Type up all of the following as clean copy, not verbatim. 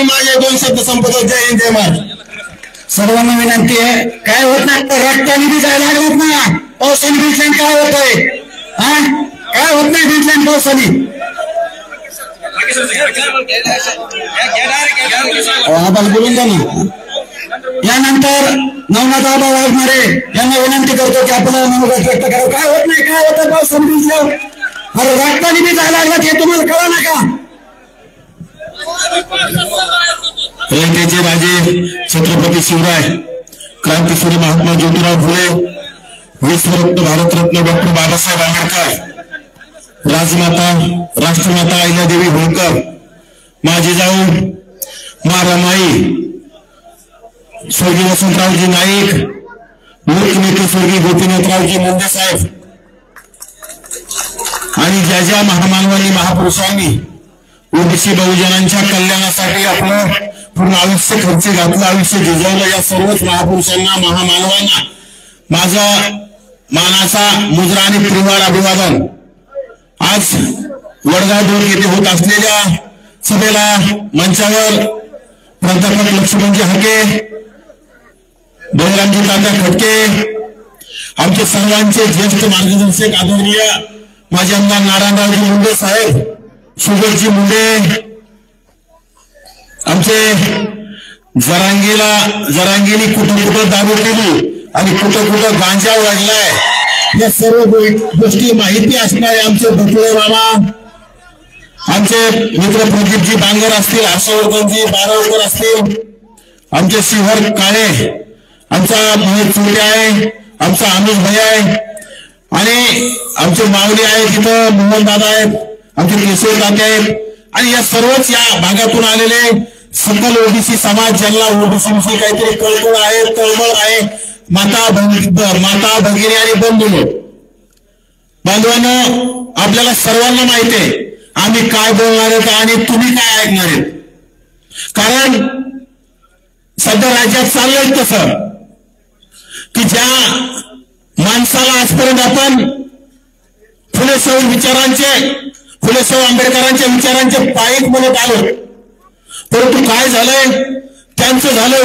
माझे 2 शब्द संपवतो. जय हिंद, जय महाराष्ट्र. सर्वांना विनंती आहे, काय होत नाही रक्ताने बी जायला लागत ना. पावसाने बीजलाईन काय होतंय? काय होत नाही बीजलाईन पावसाने. आबाल बोलून द्या ना. यानंतर नवनाथ आबा वाघमारे यांना विनंती करतो की आपल्याला मनोगत व्यक्त करावं. काय होत नाही, काय होतं पावसाने भिजल्यावर? अरे रक्ताने बी जायला लागला हे तुम्हाला कळा ना का? लंकेचे राजे छत्रपती शिवराय, क्रांतीसूर्य महात्मा ज्योतिराव फुले, विश्वरत्न भारतरत्न डॉक्टर बाबासाहेब आंबेडकर, राजमाता राष्ट्रमाता अहिल्यादेवी होळकर, माझी जाऊ मा रमाई, स्वर्गीय वसंतरावजी नाईक, लोकनेते स्वर्गीय गोपीनाथरावजी मुंडे साहेब आणि ज्या महामानवांनी महापुरुषांनी ओबीसी बहुजनांच्या कल्याणासाठी आपलं पूर्ण आयुष्य खर्च घातलं, आयुष्य झिजवलं, या सर्वच महापुरुषांना महामानवांना माझा मानाचा मुजरा आणि त्रिवार अभिवादन. आज वडगाव 2 येथे होत असलेल्या सभेला मंचावर प्राध्यापक लक्ष्मणजी हाके, बलरामजी तात्या खटके, आमचे सर्वांचे ज्येष्ठ मार्गदर्शक आदरणीय माजी आमदार नारायणरावजी मुंडे साहेब, सुगतजी मुंडे, आमचे जरांगीनी कुठं दारू केली आणि कुठं गांजा वाढलाय, या सर्व गोष्टी माहिती असणारे आमचे भटुळे मामा, आमचे मित्र प्रदीपजी बांगर असतील, हर्षवर्धनजी बारावकर असतील, आमचे शिवर काळे, आमचा महेश चोटे आहे, आमचा अनुज भाई आहे आणि आमचे माऊली आहे, तिथं मोहन दादा आहेत, आमचे केशव दाते आहेत आणि या सर्वच या भागातून आलेले सकल ओबीसी समाज, ज्यांना ओबीसी विषयी काहीतरी कळकळ आहे, तळमळ आहे, माता भगिनी आणि बांधवांनो, आपल्याला सर्वांना माहिती आहे आम्ही काय बोलणार आहेत आणि तुम्ही काय ऐकणार आहेत. कारण सध्या राज्यात चाललंय तसं की ज्या माणसाला आजपर्यंत आपण फुले शाहू आंबेडकरांच्या विचारांचे पायीक म्हणत आलो, परंतु काय झालंय, त्यांचं झालं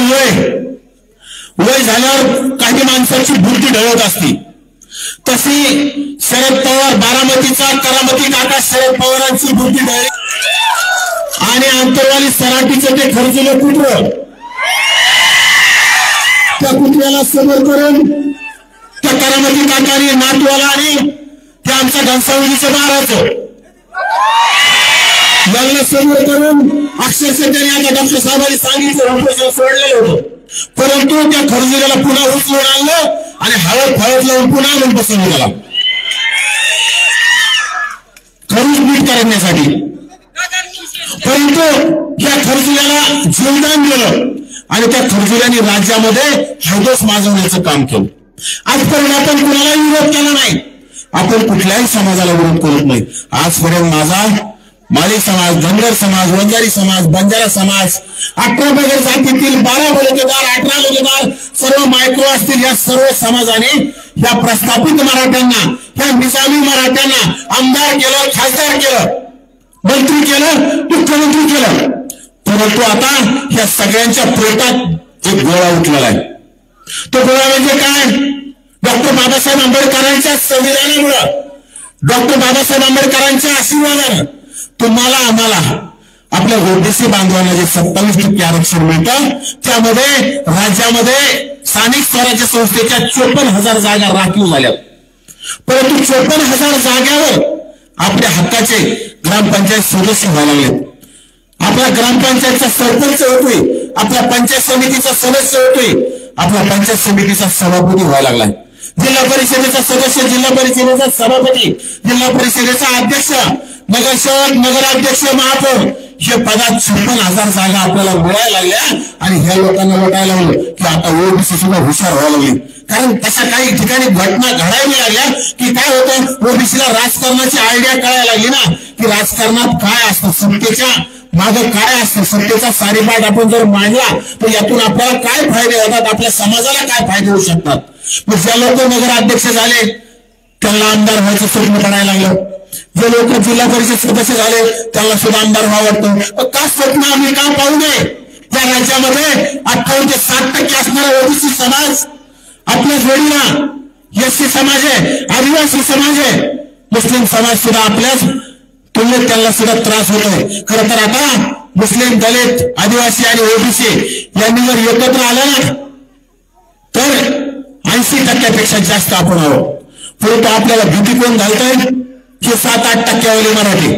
वय झाल्यावर काही माणसाची बुद्धी ढळत असती. तशी शरद पवार बारामतीचा करामती काका शरद पवारांची बुद्धी ढळली आणि आंतरवाली सराटीचं ते खर्चलं कुठं, त्या कुत्र्याला समोर करून त्या करामती काकाने नातवाला आणि त्या आमच्या घनसावलीचं बाराचं यांना समोर करून अक्षरशः त्यांनी आता डॉक्टर साहेबांनी सांगितलं उपोषण सोडलेलं होतं, परंतु त्या खरजुऱ्याला पुन्हा उचलून आणलं आणि हळद फळद लावून पुन्हा आणून बसवून गेला खरूज मीठ करण्यासाठी. परंतु या खरजुऱ्याला जीवदान दिलं आणि त्या खरजुऱ्याने राज्यामध्ये हैदोस माजवण्याचं काम केलं. आजपर्यंत आपण कुणालाही विरोध केला नाही, आपण कुठल्याही समाजाला विरोध करत नाही. आजपर्यंत माझा माळी समाज, धनगर समाज, वंजारी समाज, बंजारा समाज, 18 बगर जातीतील 12 बलुतेदार, 18 बलुतेदार, सर्व मायक्रो असतील, या सर्व समाजाने या प्रस्थापित मराठ्यांना, या निजामी मराठ्यांना आमदार केलं, खासदार केलं, मंत्री केलं, मुख्यमंत्री केलं. परंतु आता या सगळ्यांच्या पोटात एक गोळा उठलेला आहे. तो गोळा म्हणजे काय? डॉक्टर बाबासाहेब आंबेडकरांच्या संविधानामुळं, डॉक्टर बाबासाहेब आंबेडकरांच्या आशीर्वादानं तुम्हाला आम्हाला आपल्या ओबीसी बांधवांना जे 27% आरक्षण मिळतं, त्यामध्ये राज्यामध्ये स्थानिक स्वराज्य संस्थेच्या 54,000 जागा राखीव झाल्या. परंतु 54,000 जागेवर आपल्या हक्काचे ग्रामपंचायत सदस्य व्हायला लागलेत. आपला ग्रामपंचायतचा सरपंच होतोय, आपल्या पंचायत समितीचा सदस्य होतोय, आपल्या पंचायत समितीचा सभापती व्हायला लागलाय, जिल्हा परिषदेचा सदस्य, जिल्हा परिषदेचा सभापती, जिल्हा परिषदेचा अध्यक्ष, नगरसेवक, नगराध्यक्ष, महापौर, हे पदात 56,000 जागा आपल्याला मिळायला लागल्या आणि ह्या लोकांना वाटायला लागलं की आता ओबीसी सुद्धा हुशार व्हायला लागली. कारण तशा काही ठिकाणी घटना घडायला लागल्या की काय होतं, ओबीसीला राजकारणाची आयडिया कळायला लागली ना, की राजकारणात काय असतं, सत्तेच्या मागं काय असतं, सत्तेचा सारीपाठ आपण जर मांडला तर यातून आपल्याला काय फायदे होतात, आपल्या समाजाला काय फायदे होऊ शकतात. मग ज्या लोक नगराध्यक्ष झाले त्यांना आमदार व्हायचं स्वप्न पडायला लागलं, जे लोक जिल्हा परिषद सदस्य झाले त्यांना सुद्धा आमदार व्हावं वाटतं. का स्वप्न आम्ही का पाहू नये? या राज्यामध्ये 58 ते 60% असणारा ओबीसी समाज आपल्या जोडीला एससी समाज आहे, आदिवासी समाज आहे, मुस्लिम समाज सुद्धा आपल्याच तुलनेत त्यांना सुद्धा त्रास होतोय. खरं तर आता मुस्लिम, दलित, आदिवासी आणि ओबीसी यांनी जर एकत्र आलं ना तर 80% जास्त आपण आहोत. परंतु आपल्याला भीती कोण घालतोय की 7-8% मराठी.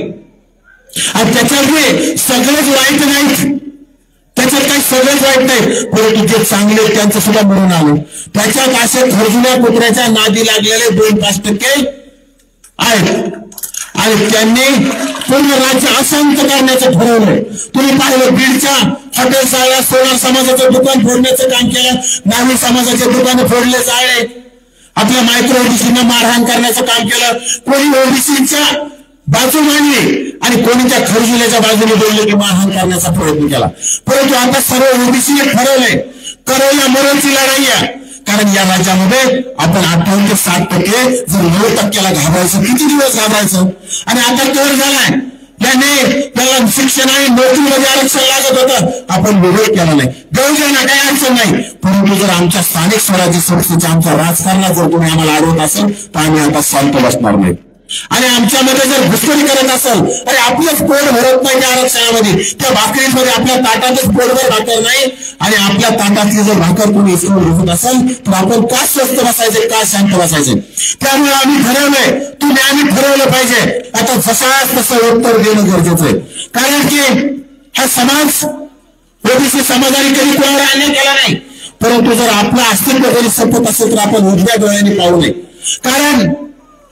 आणि त्याच्यामुळे सगळेच वाईट नाहीत, त्याच्यात काही सगळेच वाईट नाही, परंतु जे चांगले त्यांचं सुद्धा मरून आले. त्याच्यात असे खरजुल्या कुत्र्याच्या नादी लागलेले 2-5% आहेत. आणि त्यांनी पूर्ण राज्य अशांत करण्याचं ठरवलंय. तुम्ही पाहिलं बीडच्या हॉटेल चालल्या, सोनार समाजाचं दुकान फोडण्याचं काम केलं, नावी समाजाचे दुकान फोडले जाळे, आपल्या मायक्रो ओबीसीनं मारहाण करण्याचं काम केलं. कोणी ओबीसीच्या बाजू मांडली आणि कोणी त्या खरजुल्याच्या बाजूने बोलले की मारहाण करण्याचा प्रयत्न केला. परंतु आता सर्व ओबीसीने ठरवलंय करोना मरोची लढाई आहे. कारण या राज्यामध्ये आपण 58 ते 60% जर 9%ला घाबरायचं, किती दिवस घाबरायचं? आणि आता कवर झालाय, त्याने त्याला शिक्षण आणि नोकरीमध्ये आरक्षण लागत होतं, आपण विरोध केला नाही. देऊ द्या ना, काही अडचण नाही. परंतु जर आमच्या स्थानिक स्वराज्य संस्थेच्या आमच्या राजकारणात जर कोणी आम्हाला अडवत असेल तर आम्ही आता शांत बसणार नाही. आणि आमच्यामध्ये जर घुसखोरी करत असेल, अरे आपलंच पोट भरत नाही त्या आरक्षणामध्ये, त्या भाकरीमध्ये आपल्या ताटातच पोटभर भाकर नाही आणि आपल्या ताटातली जर भाकर कोणी इसरून घेत असेल तर आपण का स्वस्थ बसायचे, का शांत बसायचे? त्यामुळे आम्ही ठरवलंय, तुम्ही आम्ही ठरवलं पाहिजे. आता जसाच तसं उत्तर देणं गरजेचं आहे. कारण की हा समाज ओबीसी समाजाने कधी कोणाला अन्याय केला नाही, परंतु जर आपलं अस्तित्व कधी संपत असेल तर आपण उजव्या डोळ्याने पाहू नये. कारण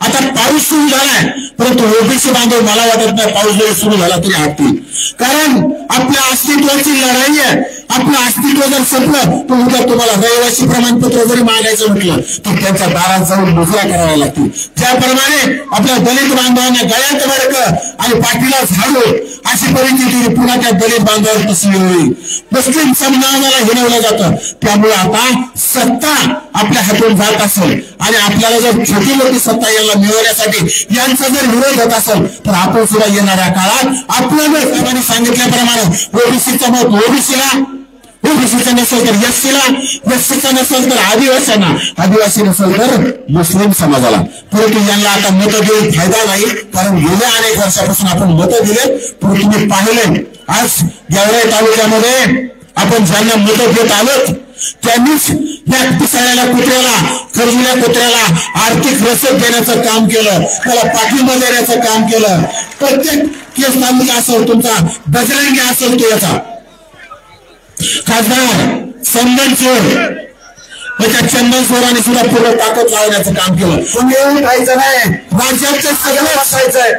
आता पाऊस सुरू झालाय, परंतु ओबीसी बांधव मला वाटत नाही पाऊस जरी सुरू झाला तरी हटतील. कारण आपल्या अस्तित्वाची लढाई आहे. आपलं अस्तित्व जर संपलं तर उद्या तुम्हाला रहिवासी प्रमाणपत्र जरी मागायचं म्हटलं तर त्यांच्या दारात जाऊन मुजरा कराव्या लागतील. त्याप्रमाणे आपल्या दलित बांधवांना गळ्यात मडकं आणि पाठीला झाडू अशी परिस्थिती पुन्हा त्या दलित बांधवावर तसली होईल. मुस्लिम समाजाला हिणवलं जातं. त्यामुळे आता सत्ता आपल्या हातून जात असेल आणि आपल्याला जर छोटी मोठी सत्ता याला मिळवण्यासाठी यांचा जर विरोध होत असेल तर आपण सुद्धा येणाऱ्या काळात आपल्याला साहेबांनी सांगितल्याप्रमाणे ओबीसीचं मत ओबीसीला, ओबीसीचं नसेल तर एससीला, एससीचं नसेल तर आदिवासींना, आदिवासी नसेल तर मुस्लिम समाजाला. परंतु यांना आता मतं देऊन फायदा नाही. कारण गेल्या अनेक वर्षापासून आपण मतं दिले, परंतु तुम्ही पाहिले आज गेवराई तालुक्यामध्ये आपण ज्यांना मतं देत आलोत त्यांनीच या पिसाळ्याला कुत्र्याला, खरजुल्या कुत्र्याला आर्थिक रसद देण्याचं काम केलं, त्याला पाठिंबा देण्याचं काम केलं. प्रत्येक केस तालुका असेल, तुमचा बजरंगी असेल, तो याचा खासदार चंदन चोर, त्या चंदन चोराने सुद्धा पूर्ण ताकद लावण्याचं काम केलं. कोणी येऊन खायचं नाही, राज्याचं सगळं बसायचंय.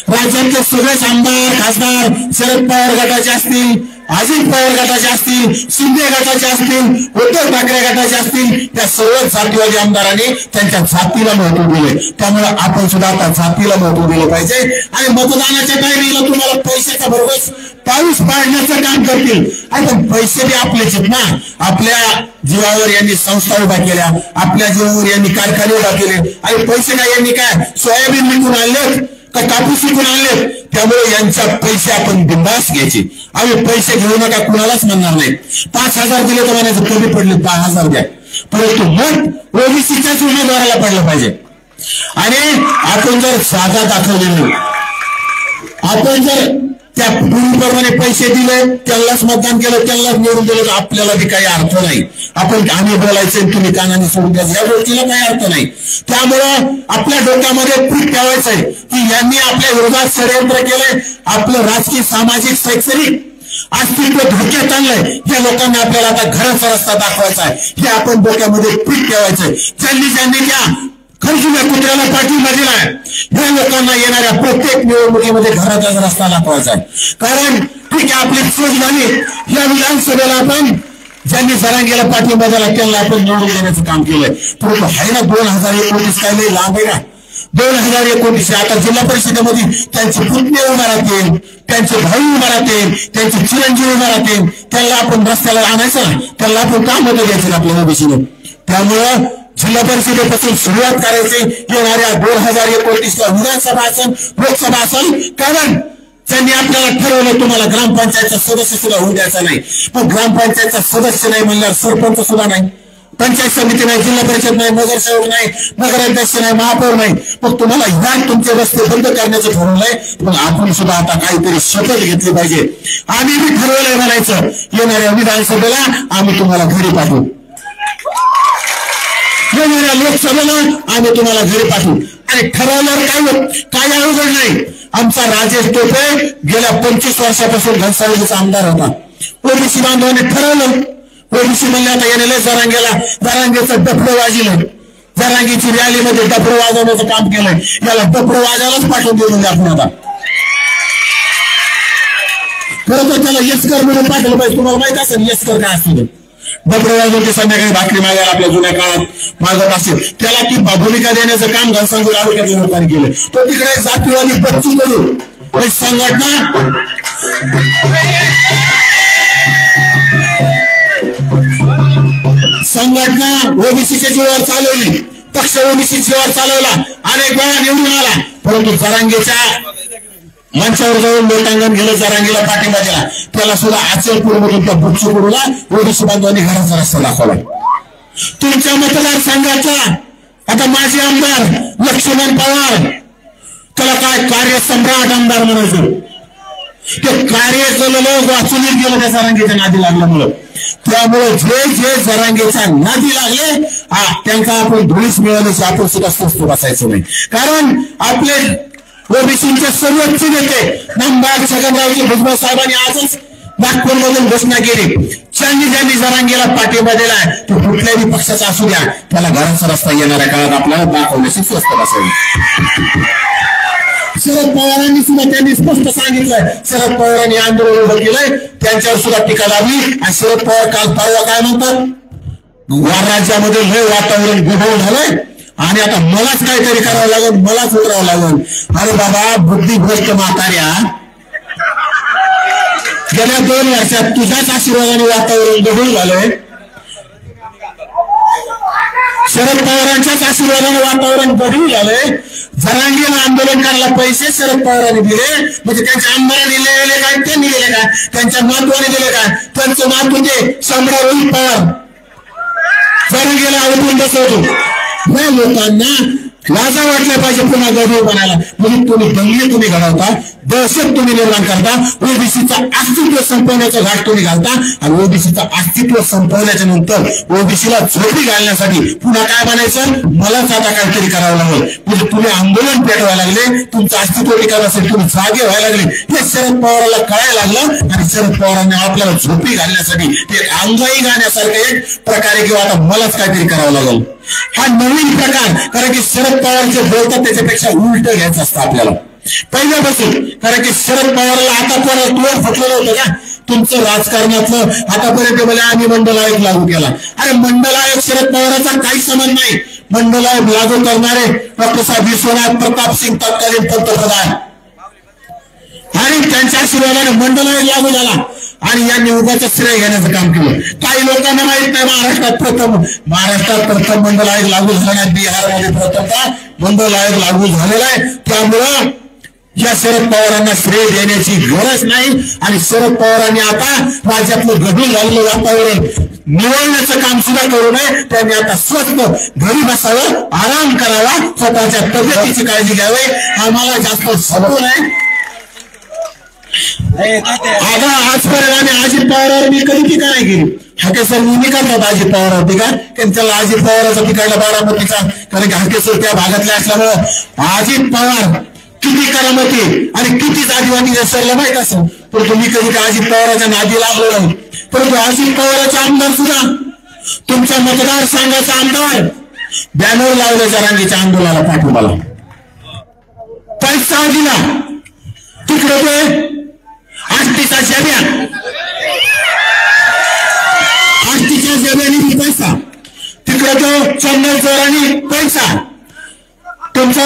राज्यातले सगळेच आमदार खासदार शरद पवार गटाचे असतील, अजित पवार गटाचे असतील, शिंदे गटाचे असतील, उद्धव ठाकरे गटाचे असतील, त्या सर्व जातीवादी आमदारांनी त्यांच्या जातीला महत्व दिले. त्यामुळे आपण सुद्धा आता जातीला महत्व दिलं पाहिजे. आणि मतदानाच्या टायमिंगला तुम्हाला पैशाचा भरघोस पाऊस पाडण्याचं काम करतील. आणि पैसे बी आपलेच आहेत ना. आपल्या जीवावर यांनी संस्था उभा केल्या, आपल्या जीवावर यांनी कारखाने उभा केले. आणि पैसे काय यांनी काय सोयाबीन विकून आणले का कापूस विकून आणले. त्यामुळे यांच्या पैसे आपण बिंदास घ्यायचे. आम्ही पैसे घेऊ नका कुणालाच म्हणणार नाही. 5,000 दिले तर म्हणायचं कमी पडले 10,000 द्या, परंतु मत ओबीसीच्याच उमेदवाराला पडलं पाहिजे. आणि आपण जर जागा दाखवली, आपण जर त्या पूर्वीप्रमाणे पैसे दिले, त्यांनाच मतदान केलं, त्यांनाच निवडून दिलं, तर आपल्याला बी काही अर्थ नाही. आपण आम्ही बोलायचं तुम्ही कानाने सोडून द्यायचं, या गोष्टीला काही अर्थ नाही. त्यामुळं आपल्या डोक्यामध्ये पीठ ठेवायचंय की यांनी आपल्या विरोधात षडयंत्र केलंय, आपलं राजकीय, सामाजिक, शैक्षणिक अस्तित्व धोक्यात आणलंय. या लोकांना आपल्याला आता घराचा रस्ता दाखवायचा आहे, हे आपण डोक्यामध्ये पीठ ठेवायचंय. ज्यांनी त्या खरजुल्या कुत्र्याला पाठिंबा दिलाय, या लोकांना येणाऱ्या प्रत्येक निवडणुकीमध्ये घराचाच रस्ता दाखवायचा आहे. कारण ठीक आहे, आपली चूक झाली. या विधानसभेला आपण ज्यांनी जरांगीला पाठिंबा दिला त्यांना आपण निवडून देण्याचं काम केलंय. परंतु आहे ना 2029 काय नाही लांब आहे का? 2029 आता जिल्हा परिषदेमध्ये त्यांचे पुतणे उभा राहतील, त्यांचे भाऊ उभा राहतील, त्यांचे चिरंजीव उभा राहतील. त्यांना आपण रस्त्याला आणायचं, त्यांना आपण काम होतं द्यायचं आपल्या ओबीसीने. त्यामुळं जिल्हा परिषदेपासून सुरुवात करायची येणाऱ्या 2029ला विधानसभा असेल लोकसभा असेल. कारण त्यांनी आपल्याला ठरवलं तुम्हाला ग्रामपंचायतचा सदस्य सुद्धा होऊ द्यायचा नाही. पण ग्रामपंचायतचा सदस्य नाही म्हणल्यावर सरपंच सुद्धा नाही, पंचायत समिती नाही, जिल्हा परिषद नाही, नगरसेवक नाही, नगराध्यक्ष नाही, महापौर नाही. मग तुम्हाला ह्या तुमचे रस्ते बंद करण्याचं ठरवलंय. मग आपण सुद्धा आता काहीतरी शपथ घेतली पाहिजे. आम्ही बी ठरवलंय म्हणायचं येणाऱ्या विधानसभेला आम्ही तुम्हाला घरी पाठवू, येणाऱ्या लोकसभेला आम्ही तुम्हाला घरी पाठवू. आणि ठरवल्यावर काय अवघड नाही. आमचा राजेश टोपे गेल्या 25 वर्षापासून घनसावलीचा आमदार होता. ओबीसी बांधवांनी ठरवलं. ओबीसी म्हणले आता येणे जरांगेचं डफडं वाजलं, जरांगीची रॅलीमध्ये डफडं वाजवण्याचं काम केलंय. याला डफडं वाजायलाच पाठवून देऊ म्हणजे आपण आता खरं तर त्याला यस्कर म्हणून पाठवलं पाहिजे. तुम्हाला माहित असेल यस्कर काय असतं. डफडं वाजवते संध्याकाळी भाकरी मागायला आपल्या जुन्या काळात मागत असेल. त्याला ती भूमिका देण्याचं काम घनसावंगी तालुक्यातील लोकांनी केलं. तो तिकडे जातीवादी बच्चू करून संघटना ओबीसीच्या जीवावर चालवली, पक्ष ओबीसी जीवावर चालवला, अनेक वेळा निवडून आला. परंतु जरांगेच्या मंचावर जाऊन लोटांगण गेलं, जरांगीला पाठिंबा दिला. त्याला सुद्धा अचलपूरमधून त्या बच्चूकडूला ओबीसी बांधवांनी घराचा रस्ता दाखवला. तुमच्या मतदारसंघाचा आता माजी आमदार लक्ष्मण पवार, त्याला काय कार्यसम्राट आमदार म्हणायचं. ते कार्य केलेलं वाचून गेलं त्या जरांगेच्या नादी लागल्यामुळं. त्यामुळे जे जरांगेच्या नादी लागले त्यांना आपण धुळीस मिळवण्याची आपण सुद्धा स्वस्त बसायचं नाही. कारण आपले ओबीसीचे सर्वोच्च नेते नामदार छगनरावजी भुजबळ साहेबांनी आजच नागपूरमधून घोषणा केली. ज्यांनी जरांगेला पाठिंबा दिलाय तो कुठल्याही पक्षाचा असू द्या, त्याला घराचा रस्ता येणाऱ्या काळात आपल्याला दाखवण्याची स्वस्त बसावी. शरद पवारांनी सुद्धा त्यांनी स्पष्ट सांगितलंय. शरद पवारांनी आंदोलन उभं केलंय, त्यांच्यावर सुद्धा टीका लागली. आणि शरद पवार काल परवा काय म्हणतात, राज्यामध्ये लय वातावरण गढूळ झालंय आणि आता मलाच काहीतरी करावं लागेल, मलाच उतरावं लागेल. अरे बाबा बुद्धिभ्रष्ट म्हाताऱ्या, गेल्या 2 वर्षात तुझ्याच आशीर्वादाने वातावरण गढूळ झालंय. शरद पवारांच्याच आशीर्वादाने वातावरण गढूळ झालंय. जरांगेला आंदोलन करायला पैसे शरद पवारांनी दिले, म्हणजे त्यांच्या आमदारांनी दिले काय, त्यांनी दिले काय, त्यांच्या नातवाने दिले काय. त्यांचं नात म्हणजे सम्राट रोहित पवार जरांगेला उठून बसवतो. या लोकांना लाजा वाटल्या पाहिजे पुन्हा गढूळ बनायला. म्हणजे तुम्ही दंगे तुम्ही घडवता, दहशत तुम्ही निर्माण करता, ओबीसीचं अस्तित्व संपवण्याचा घाट तुम्ही घालता. आणि ओबीसीचं अस्तित्व संपवल्याच्या नंतर ओबीसीला झोपी घालण्यासाठी पुन्हा काय बनायचं, मलाच आता काहीतरी करावं लागेल. म्हणजे तुम्ही आंदोलन पेटवायला लागले, तुमचं अस्तित्व टिकवण्यासाठी तुम्ही जागे व्हायला लागले. हे शरद पवाराला कळायला लागलं आणि शरद पवारांनी आपल्याला झोपी घालण्यासाठी ते अंगाई गाण्यासारखं एक प्रकारे किंवा आता मलाच काहीतरी करावं लागेल. हा नवीन प्रकार. कारण की शरद पवार जे बोलतात त्याच्यापेक्षा उलट घ्यायचं असतं आपल्याला पहिल्यापासून. कारण की शरद पवारला आता कोण फटलेलं होतं का तुमचं राजकारणातलं. आतापर्यंत मला आम्ही मंडल आयोग लागू केला. अरे मंडल आयोग शरद पवारांचा काही संबंध नाही. मंडल आयोग लागू करणारे डॉक्टर साहेब विश्वनाथ प्रताप सिंग तत्कालीन पंतप्रधान आणि त्यांच्या आशीर्वादाने मंडल आयोग लागू झाला. आणि यांनी उगाच श्रेय घेण्याचं काम केलं. काही लोकांना माहित नाही महाराष्ट्रात प्रथम मंडल आयोग लागू झाला नाही. बिहारमध्ये प्रथमतः मंडल आयोग लागू झालेला आहे. त्यामुळं या शरद पवारांना श्रेय देण्याची गरज नाही. आणि शरद पवारांनी आता राज्यातलं गढूळ झालेलं वातावरण निवडण्याचं काम सुद्धा करू नये. त्यांनी आता स्वस्त घरी बसावं, आराम करावा, स्वतःच्या तब्येतीची काळजी घ्यावी. आम्हाला जास्त सभो नाही. आता आजपर्यंत आम्ही अजित पवारांवर मी कधी टीका नाही केली. हाके सर मी करतात अजित पवारांवर टीका, कारण त्याला अजित पवारांचा तिकडला बारामतीचा, कारण की हाके सर त्या भागातले असल्यामुळं अजित पवार किती करामती आणि किती जातीवादी सरला माहित असेल. परंतु मी कधी त्या अजित पवारांच्या नादी लागलो नाही. परंतु अजित पवारांचे आमदार सुद्धा तुमच्या मतदारसंघाचा आमदार बॅनर लावले जरांगेच्या आंदोलनाला पाठिंबाला, पैसा दिला. तिकडे ते आष्टीचा जब्या, आष्टीच्या जब्याने पैसा, तिकडे तो चंदन चोरांनी पैसा. तुमचा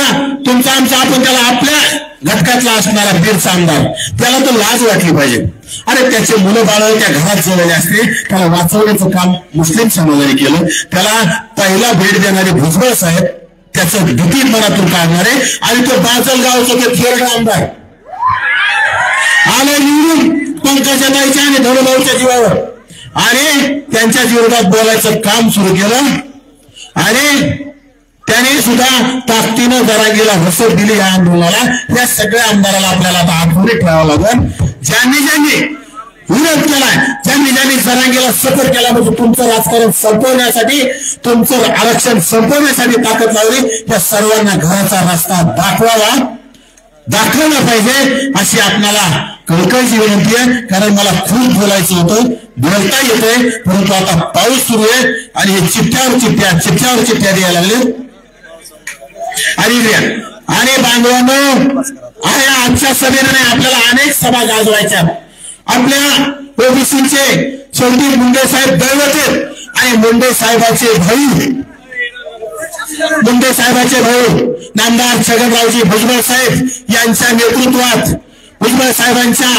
आमचा आपण त्याला आपल्या घटकातला असणारा बीडचा आमदार, त्याला तर लाज वाटली पाहिजे. अरे त्याचे मुलं बाळ त्या घरात जळलेले असते, त्याला वाचवण्याचं काम मुस्लिम समाजाने केलं. त्याला पहिला भेट देणारे भुजबळ साहेब त्याचं भीती मनातून काढणारे आणि तो बाजलगावचं ते थेरड आमदार आले निवडून पंकजाताईच्या आणि धनुभाऊच्या जीवावर आणि त्यांच्या विरोधात बोलायचं काम सुरू केलं. आणि त्याने सुद्धा ताकदीनं जरांगीला हसत दिली या आंदोलनाला. या सगळ्या आमदाराला आपल्याला आता आठवणी ठेवावं लागेल. ज्यांनी विरोध केलाय, ज्यांनी जरांगीला सपोर्ट केला, म्हणजे तुमचं राजकारण संपवण्यासाठी, तुमचं आरक्षण संपवण्यासाठी ताकद लावली, त्या सर्वांना घराचा रस्ता दाखवलं पाहिजे अशी आपल्याला कळकळीची विनंती आहे. कारण मला खूप बोलायचं होतं, बोलता येतंय, परंतु आता पाऊस सुरू आहे आणि हे चिठ्ठ्यावर चिठ्ठ्या द्यायला लागले. आणि बांधवांनो, आजच्या सभेने नाही, आपल्याला अनेक सभा गाजवायच्या. आपल्या ओबीसीचे शेवटी मुंडे साहेब दैवत आहेत आणि मुंडे साहेबाचे भाऊ नामदार छगनरावजी भुजबळ साहेब यांच्या नेतृत्वात, भुजबळ साहेबांच्या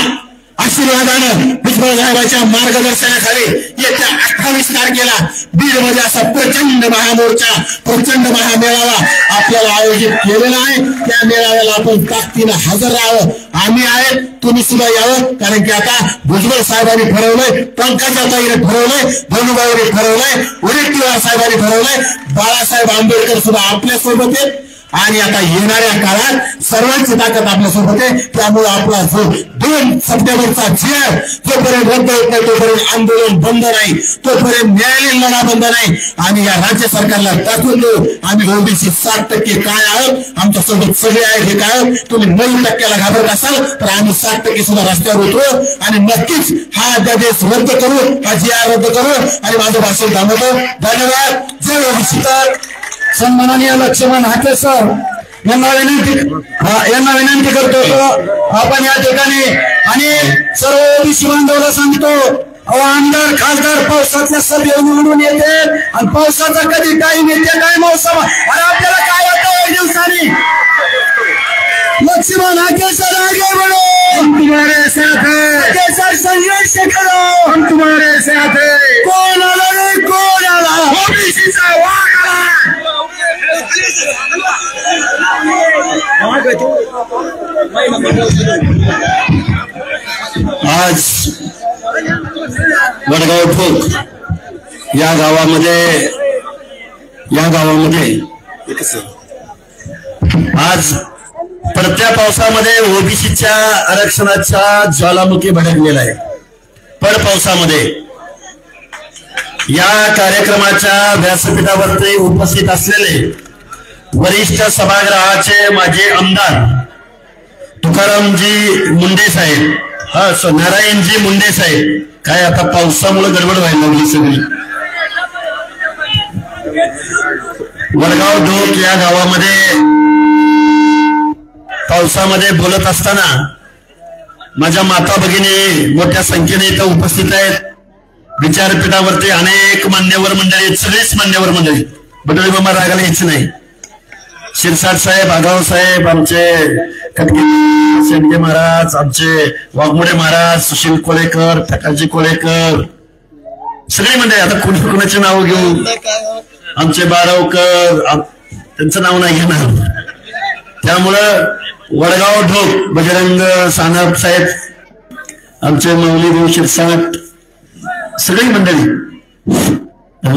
आशीर्वादानं, भुजबळ साहेबांच्या मार्गदर्शनाखाली येत्या 28 तारखेला बीड मध्ये असा प्रचंड महामोर्चा, प्रचंड महामेळावा आपल्याला आयोजित केलेला आहे. त्या मेळाव्याला आपण ताकदीनं हजर राहावं. आम्ही आहेत, तुम्ही सुद्धा यावं. कारण की आता भुजबळ साहेबांनी ठरवलंय, पंकजाताईने ठरवलंय, धनुभाऊने ठरवलंय, वडेट्टीवार साहेबांनी ठरवलंय, बाळासाहेब आंबेडकर सुद्धा आपल्या सोबत आहेत. आणि आता येणाऱ्या काळात सर्वांची ताकद आपल्यासोबत आहे. त्यामुळे आपला जो 2 सप्टेंबरचा जिहाद जोपर्यंत रद्द होत नाही, तोपर्यंत आंदोलन बंद नाही, तोपर्यंत न्यायालयीन लढा बंद नाही. आणि या राज्य सरकारला दाखवून देऊ आम्ही ओबीसी 60% काय आहोत, आमच्यासोबत सगळे आहेत हे काय आहोत. तुम्ही 9% घाबरत असाल तर आम्ही 60% सुद्धा रस्त्यावर उतरू आणि नक्कीच हा अध्यादेश रद्द करू, हा जिहाद रद्द करू. आणि माझं भाषण थांबवतो. धन्यवाद. जय ओबीसी. सन्माननीय लक्ष्मण हाके सर यांना विनंती करतो आपण या ठिकाणी. आणि सर्व ओबीसी बांधवाला सांगतो, आमदार खासदार पावसाच्या सभेवर निवडून येते आणि पावसाचा कधी टाइम येते काय मौसम, आणि आपल्याला काय वाटतं एक दिवसांनी लक्ष्मण हाके सर आगे बढ़ो, हम तुम्हारे साथ हैं. हाके सर संघर्ष करो, हम तुम्हारे साथ हैं. कोण आला रे कोण आला, ओबीसीचा वाघ आला. आज वडगाव ठोक या गावामध्ये आज परत्या पावसामध्ये ओबीसीच्या आरक्षणाचा ज्वालामुखी भडकलेला आहे. पर पावसामध्ये या कार्यक्रमाच्या व्यासपीठावरती उपस्थित असलेले वरिष्ठ सभागृहाचे माजी आमदार तुकारामजी मुंडे साहेब, नारायणजी मुंडे साहेब, काय आता पावसामुळे गडबड व्हायला लागली सगळी. वडगाव ढोक या गावामध्ये पावसामध्ये बोलत असताना माझ्या माता भगिनी मोठ्या संख्येने इथं उपस्थित आहेत. विचारपीठावरती अनेक मान्यवर मंडळी, सगळीच मान्यवर मंडळी, बडोळी बाबा रागाला यायचं नाही. शिरसाट साहेब, आगाव साहेब, आमचे शेंडगे महाराज, आमचे वाघमोडे महाराज, सुशील कोळेकर, प्रकाशजी कोळेकर, सगळी मंडळी. आता कुणाचे नाव घेऊ, आमचे बारावकर, त्यांचं नाव नाही घेणार. त्यामुळं वडगाव ढोक बजरंग सानप साहेब, आमचे मौली भाऊ शिरसाट, सगळी मंडळी.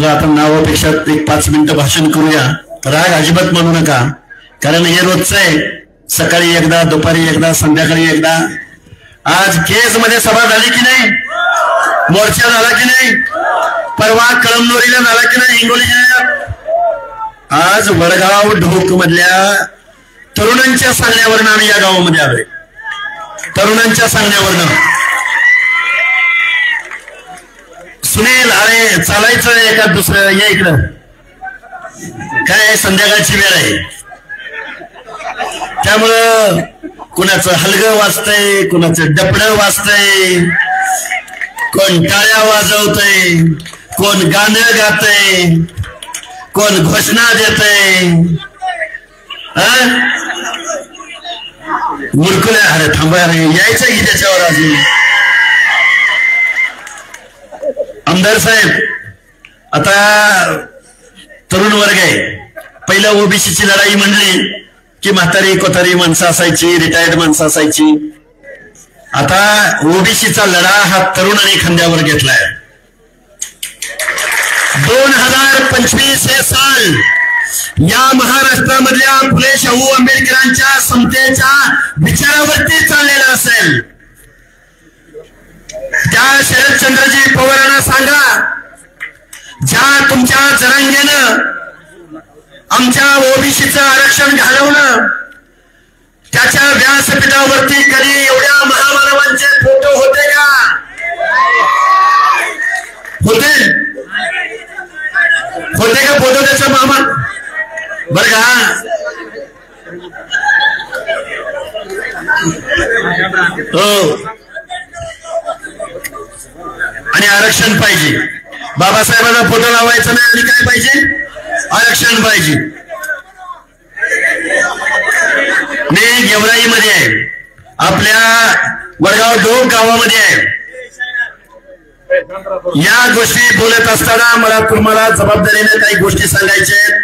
आता नावापेक्षा 1-5 मिनिटं भाषण करूया. राग अजिबात मानू नका, कारण हे रोजचं आहे. सकाळी एकदा, दुपारी एकदा, संध्याकाळी एकदा. आज केज मध्ये सभा झाली की नाही, मोर्चा झाला की नाही, परवा कळमनुरीला झाला की नाही, हिंगोली जिल्ह्यात. आज वडगाव ढोक मधल्या तरुणांच्या सांगण्यावरनं आम्ही या गावामध्ये आलोय. तरुणांच्या सांगण्यावरनं सुनील, अरे चालायचं एका दुसरं, या इकडं. काय संध्याकाळची वेळ आहे, त्यामुळं कुणाचं हलगं वाजतंय, कुणाचं डपडं वाजतंय, कोण टाळ्या वाजवतय, कोण गाणं गातय, कोण घोषणा देतय. मुरकुल्या, अरे थांबा रे, यायचं की त्याच्यावर अजून. आमदार साहेब, आता तरुण वर्ग आहे. पहिला ओबीसीची लढाई म्हणली की म्हातारी कोतारी माणसं असायची, रिटायर्ड माणसं असायची. आता ओबीसीचा लढा हा तरुणांनी खांद्यावर घेतलाय. 2025 हे साल या महाराष्ट्रामधल्या फुले शाहू आंबेडकरांच्या समतेच्या विचारावरती चाललेला असेल. त्या शरदचंद्रजी पवारांना सांगा, ज्या तुमच्या जरांगेनं आमच्या ओबीसीचं आरक्षण घालवलं, त्याच्या व्यासपीठावरती कधी एवढ्या महामानवांचे फोटो होते का? होते का फोटो त्याचा मामा? बर का? हो. आणि आरक्षण पाहिजे. बाबासाहेबांना फोटो लावायचा नाही आणि काय पाहिजे? आरक्षण पाहिजे. मी गेवराईमध्ये आहे, आपल्या वडगाव डोक गावामध्ये आहे. या गोष्टी बोलत असताना मला तुम्हाला जबाबदारीने काही गोष्टी सांगायच्या.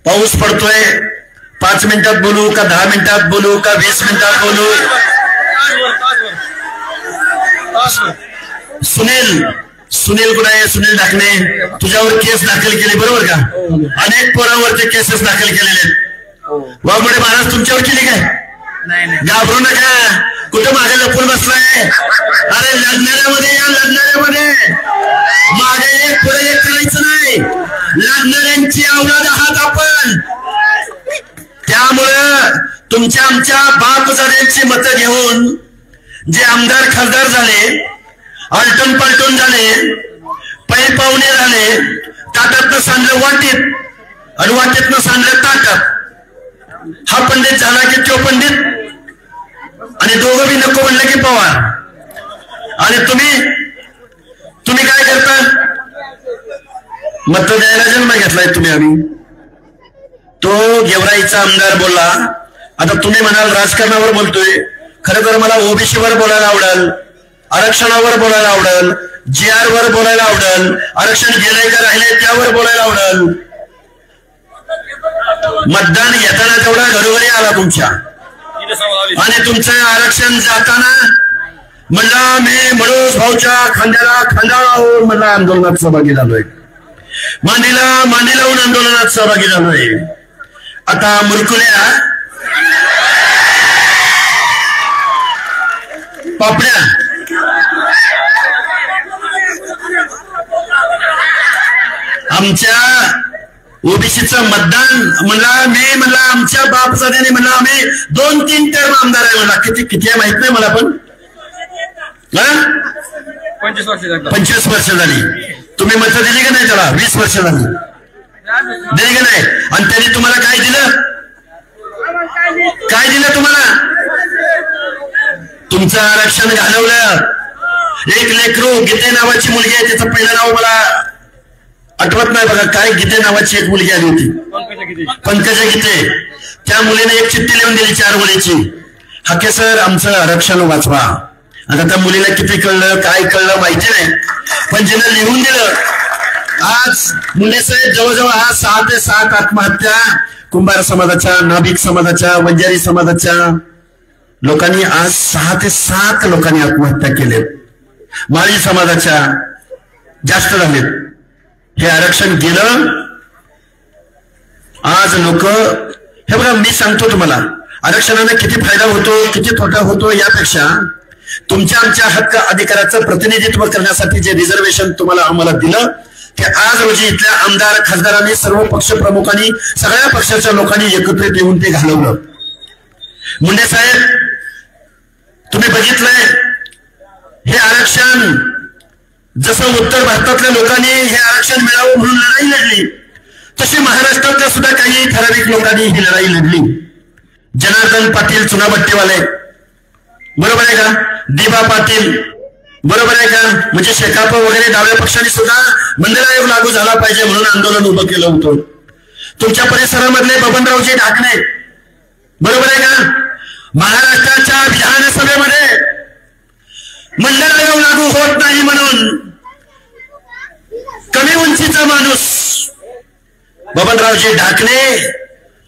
पाऊस पडतोय, 5 मिनिटात बोलू का 10 मिनिटात बोलू का 20 मिनिटात बोलू? सुनील कुठे आहे? सुनील ढाकणे, तुझ्यावर केस दाखल केली बरोबर का? अनेक पोरांवरती केसेस दाखल केलेले. वाघमोडे महाराज तुमच्यावर केली काय? घाबरू नका. कुठं मागे लपून बसलाय? अरे लढणाऱ्यामध्ये या, लढणाऱ्यामध्ये मागे एक पुढे एक करायचं नाही. लढणाऱ्यांची औलाद आहात आपण. त्यामुळं तुमच्या आमच्या बापजाद्यांची मतं घेऊन जे आमदार खासदार झाले, आलटून पलटून झाले, पै पाहुणे झाले, ताटातनं सांडलं वाटीत आणि वाटीतनं सांडलं ताटात. हा पंडित झाला की तो पंडित, आणि दोघं बी नको म्हणलं की पवार. आणि तुम्ही काय करता? मत द्यायला जन्म घेतलाय तुम्ही. आम्ही तो गेवराईचा आमदार बोलला. आता तुम्ही म्हणाल राजकारणावर बोलतोय. खरं तर मला ओबीसीवर बोलायला आवडेल, आरक्षणावर बोलायला आवडेल, GR वर बोलायला आवडेल, आरक्षण गेलंय का राहिले त्यावर बोलायला आवडेल. मतदान घेताना तेवढा घरोघरी आला तुमच्या, आणि तुमचं आरक्षण जाताना म्हणला मी मनोज भाऊच्या खांद्याला खांदा लावून म्हणला आंदोलनात सहभागी झालोय, मांडी लावून आंदोलनात सहभागी झालोय. आता मुरकुल्या पापड्या आमच्या ओबीसीचं मतदान म्हणला आमच्या बापजाद्याने म्हणला आम्ही 2-3 टर्म आमदार आहे म्हणला. किती आहे माहित नाही मला, पण 25 वर्ष झाली. तुम्ही मतं दिली का नाही त्याला? 20 वर्ष झाली दिली का नाही? आणि त्यांनी तुम्हाला काय दिलं? तुम्हाला तुमचं आरक्षण घालवलं. एक लेकरू गीते नावाची मुलगी आहे, तिचं पहिलं नाव मला आठवत नाही बघा काय. गीते नावाची एक मुलगी आली होती, पंकजा गीते. त्या मुलीने एक चिठ्ठी लिहून दिली 4 वळीची, हाके सर आमचं आरक्षण वाचवा. आता त्या मुलीला किती कळलं काय कळलं माहिती नाही, पण जिने लिहून दिलं. आज मुंडे साहेब जवळजवळ आज 6 ते 7 आत्महत्या कुंभार समाजाच्या, नाभिक समाजाच्या, वंजारी समाजाच्या लोकांनी आज 6 ते 7 लोकांनी आत्महत्या केले. माळी समाजाच्या जास्त झालेत. हे आरक्षण गेलं. आज लोक हे बघा, मी सांगतो तुम्हाला आरक्षणाने किती फायदा होतो किती तोटा होतो, यापेक्षा तुमच्या आमच्या हक्क अधिकाराचं प्रतिनिधित्व करण्यासाठी जे रिझर्वेशन तुम्हाला आम्हाला दिलं, ते आज रोजी इथल्या आमदार खासदारांनी, सर्व पक्ष प्रमुखांनी, सगळ्या पक्षाच्या लोकांनी एकत्रित येऊन ते घालवलं. मुंडे साहेब तुम्ही बघितलंय हे आरक्षण जसं उत्तर भारतातल्या लोकांनी हे आरक्षण मिळावं म्हणून लढाई लढली, तशी महाराष्ट्रातल्या सुद्धा काही ठराविक लोकांनी ही लढाई लढली. जनार्दन पाटील चुनाभट्टीवाले बरोबर आहे का, दिबा पाटील बरोबर आहे का, म्हणजे शेकाप वगैरे डाव्या पक्षांनी सुद्धा मंडळ आयोग लागू झाला पाहिजे म्हणून आंदोलन उभं केलं होतं. तुमच्या परिसरामधले बबनरावजी ढाकणे बरोबर आहे का, महाराष्ट्राच्या विधानसभेमध्ये मंडळ आयोग लागू होत नाही म्हणून बबनरावजी ढाकणे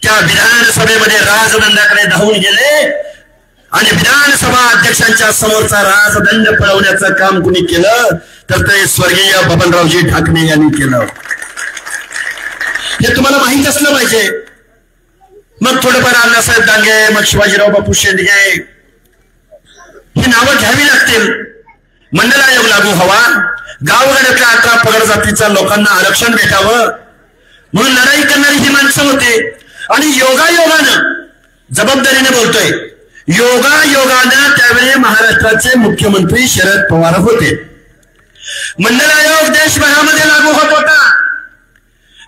त्या विधानसभेमध्ये राजदंडाकडे धावून गेले आणि विधानसभा अध्यक्षांच्या समोरचा राजदंड पळवण्याचं काम कुणी केलं तर ते स्वर्गीय बबनरावजी ढाकणे यांनी केलं. हे तुम्हाला माहित असलं पाहिजे. मग थोडंफार अण्णासाहेब डांगे, मग शिवाजीराव बापू शेंडगे ही नावं घ्यावी लागतील. मंडल आयोग लागू हवा, गावगाड्यातल्या 11 पगड जातीच्या लोकांना आरक्षण भेटावं म्हणून लढाई करणारी ही माणसं होते. आणि योगायोगानं, जबाबदारीने बोलतोय, योगायोगानं त्यावेळी महाराष्ट्राचे मुख्यमंत्री शरद पवार होते. मंडल आयोग देशभरामध्ये लागू होत होता.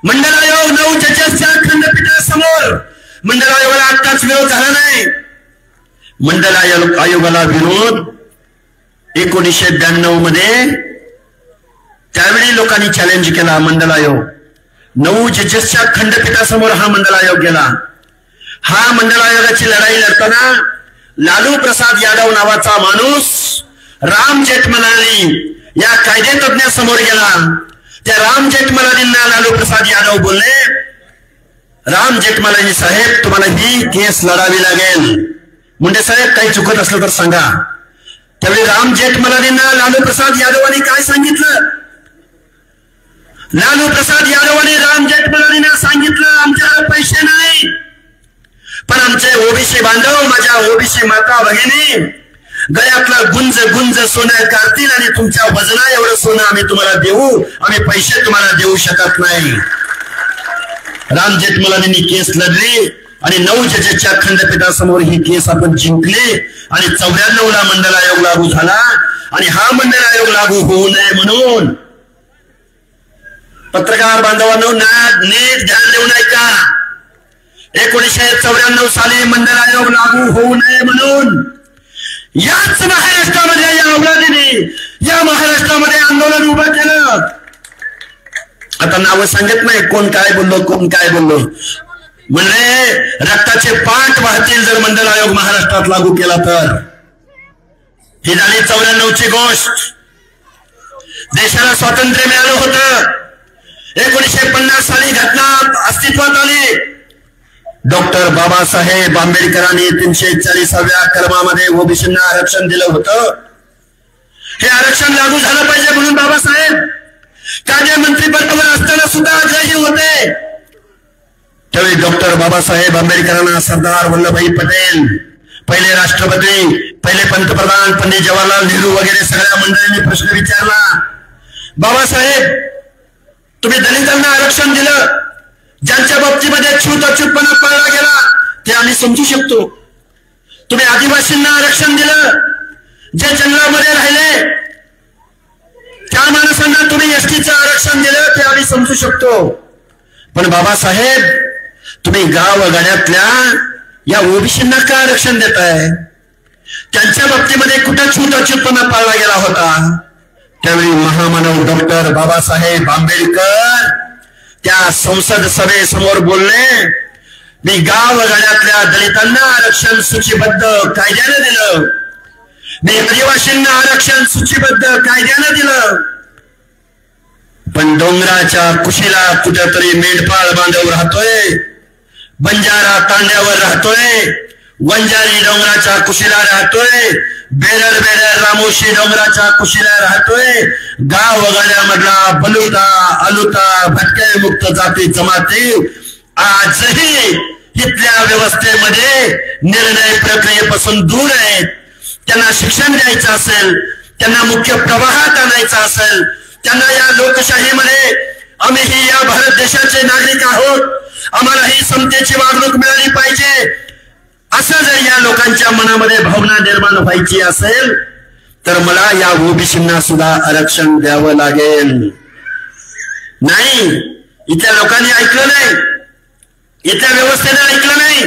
मंडल आयोग 9 जजेसच्या खंडपीठासमोर मंडल आयोगाला आत्ताच विरोध झाला नाही. मंडल आयोगाला विरोध 1992 मध्ये त्यावेळी लोकांनी चॅलेंज केला. मंडल आयोग 9 जजेसच्या खंडपीठासमोर हा मंडल आयोग गेला. हा मंडल आयोगाची लढाई लढताना लालू प्रसाद यादव नावाचा माणूस राम जेठमलानी या कायदे तज्ञासमोर गेला. त्या राम जेठमलानींना लालू प्रसाद यादव बोलले, राम जेठमलानी साहेब तुम्हाला ही केस लढावी लागेल. मुंडे साहेब काही चुकत असलं तर सांगा. त्यावेळी राम जेठमलानींना लालू प्रसाद यादवांनी काय सांगितलं? लालू प्रसाद यादवांनी राम जेठमलानींना सांगितलं, आमच्याकडे पैसे नाही, पण आमचे ओबीसी बांधव, माझ्या ओबीसी माता भगिनी गळ्यातलं गुंज गुंज सोनं काढतील आणि तुमच्या वजना एवढं सोनं आम्ही तुम्हाला देऊ, आम्ही पैसे तुम्हाला देऊ शकत नाही. राम जेठमलानींनी केस लढली आणि 9 जजेसच्या खंडपीठासमोर ही केस आपण जिंकली आणि 94 ला मंडल आयोग लागू झाला. आणि हा मंडल आयोग लागू होऊ नये म्हणून पत्रकार बांधवांनो नीट ध्यान देऊन ऐका. 1994 साली मंडल आयोग लागू होऊ नये म्हणून याच महाराष्ट्रामध्ये या औलादीने या महाराष्ट्रामध्ये आंदोलन उभं केलं. आता नावं सांगत नाही कोण काय बोललो कोण काय बोललो. म्हणजे रक्ताचे पाठ वाहतील जर मंडल आयोग महाराष्ट्रात लागू केला तर. ही झाली 94 गोष्ट. देशाला स्वातंत्र्य मिळालं होतं. 1950 साली घटना अस्तित्वात आली. डॉक्टर बाबासाहेब आंबेडकरांनी 340व्या कलमामध्ये ओबीसींना आरक्षण दिलं होतं. हे आरक्षण लागू झालं पाहिजे म्हणून बाबासाहेब कायदे मंत्रिपदावर असताना सुद्धा आग्रही होते. त्यावेळी डॉक्टर बाबासाहेब आंबेडकरांना सरदार वल्लभभाई पटेल, पहिले राष्ट्रपती, पहिले पंतप्रधान पंडित जवाहरलाल नेहरू वगैरे सगळ्या मंडळींनी प्रश्न विचारला, बाबासाहेब तुम्ही दलितांना आरक्षण दिलं, ज्यांच्या बाबतीमध्ये छूत अचूकपणा पाळला गेला ते आम्ही समजू शकतो. तुम्ही आदिवासींना आरक्षण दिलं, जे जंगलामध्ये राहिले त्या माणसांना तुम्ही एसटीचं आरक्षण दिलं ते आम्ही समजू शकतो. पण बाबासाहेब तुम्ही गावगाड्यातल्या या ओबीसींना का आरक्षण देताय? त्यांच्या बाबतीमध्ये कुठं छूत अचूकपणा पाळला गेला होता? त्यावेळी महामानव डॉक्टर बाबासाहेब आंबेडकर त्या संसद सभेसमोर बोलले, मी गावगाड्यातल्या दलितांना आरक्षण सूचीबद्ध कायद्याने दिलं, मी आदिवासींना आरक्षण सूचीबद्ध कायद्याने दिलं, पण डोंगराच्या कुशीला कुठेतरी मेंढपाळ बांधव राहतोय, बंजारा तांड्यावर राहतोय, वंजारी डोंगराच्या कुशीला राहतोय, बेरड बेरड रामोशी डोंगराच्या कुशीला राहतोय, गावगाड्यामधला बलुता अलुता भटके मुक्त जाती जमाती आजही इथल्या व्यवस्थेमध्ये निर्णय प्रक्रियेपासून दूर आहेत. त्यांना शिक्षण द्यायचं असेल, त्यांना मुख्य प्रवाहात आणायचं असेल, त्यांना या लोकशाहीमध्ये आम्हीही या भारत देशाचे नागरिक आहोत, आम्हाला ही समतेची वागणूक मिळाली पाहिजे असं जर या लोकांच्या मनामध्ये भावना निर्माण व्हायची असेल तर मला या ओबीसींना सुद्धा आरक्षण द्यावं लागेल. नाही, इथल्या लोकांनी ऐकलं नाही, इथल्या व्यवस्थेने ऐकलं नाही.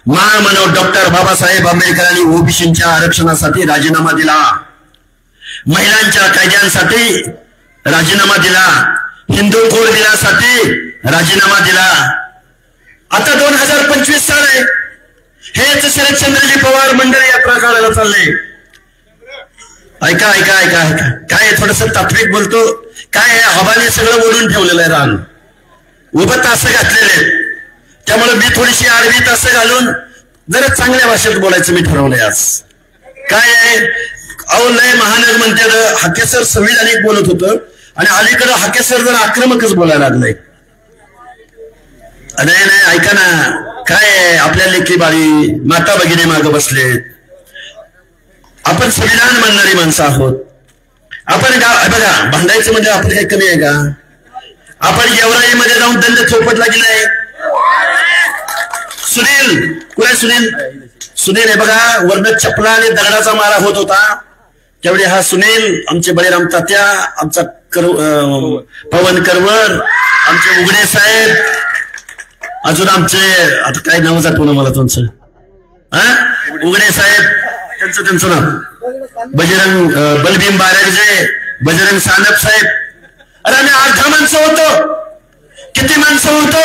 महामानव डॉक्टर बाबासाहेब आंबेडकरांनी ओबीसींच्या आरक्षणासाठी राजीनामा दिला, महिलांच्या कायद्यांसाठी राजीनामा दिला, हिंदू कोड बिलासाठी राजीनामा दिला. आता 2025 साल आहे, हेच शरदचंद्रजी पवार मंडळ यात्रा काढायला चालले. ऐका ऐका ऐका ऐका, काय थोडस तात्विक बोलतो, काय हवाने सगळं बोलून ठेवलेलं आहे रान. उभं तासं घातलेले, त्यामुळे मी थोडीशी आडवी तासं घालून जरा चांगल्या भाषेत बोलायचं मी ठरवलंय आज. काय आहे, अहो लय महानगर म्हणते हाकेसर संविधानिक बोलत होतं आणि अलीकडं हाकेसर जर आक्रमकच बोलायला लागलंय. नाही नाही ऐका ना, काय आपल्या लेकी बाळी माता भगिनी मागं बसलेत. आपण संविधान मानणारी माणसं आहोत. आपण बघा भांडायचं म्हणजे आपण काही कमी आहे का? आपण गेवराईमध्ये जाऊन दंड चौपटला गेलाय. सुनील कुठे सुनील आहे बघा, वर्ण चपला आणि दगडाचा मारा होत होता त्यावेळी हा सुनील, आमचे बळीराम तात्या, आमचा पवन करवर, आमचे उघडे साहेब, अजून आमचे आता काय नाव जातो ना मला तुमचं, उघडे साहेब, त्यांचं नाव बजरंग बलभीम बारगजे, बजरंग सानप साहेब. अरे आम्ही 8-10 माणसं होतो. किती माणसं होतो?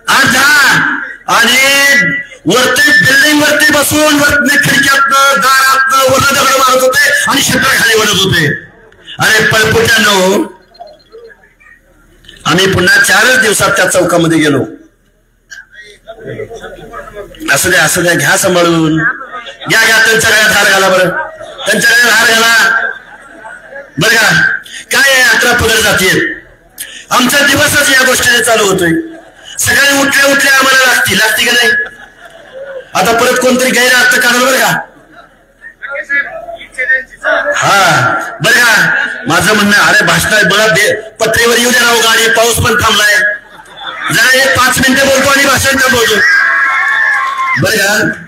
8-10. आणि वरती बिल्डिंग वरती बसून वरती खिडक्यातनं दारातनं वरनं दगड मारत होते आणि शटर खाली ओढत होते. अरे पळपुट्यानो, आम्ही पुन्हा 4च दिवसात त्या चौकामध्ये गेलो. असं द्या घ्या सांभाळून, घ्या त्यांच्या गळ्यात हार घाला, बरं त्यांच्या गळ्यात हार घाला बरं का. काय आहे 11 पदर जातीय. आमचा दिवसच या गोष्टीने चालू होतोय. सकाळी उठल्या आम्हाला लागती का नाही. आता परत कोणतरी गैरअर्थ काढलं बरं का. हा बरं का, माझं म्हणणं अरे भाषण बघा पत्रेवर येऊ द्या राहू गाडी, पाऊस पण थांबलाय, जरा 5 मिनिटं बोलतो आणि भाषण का बोलतो बरं का.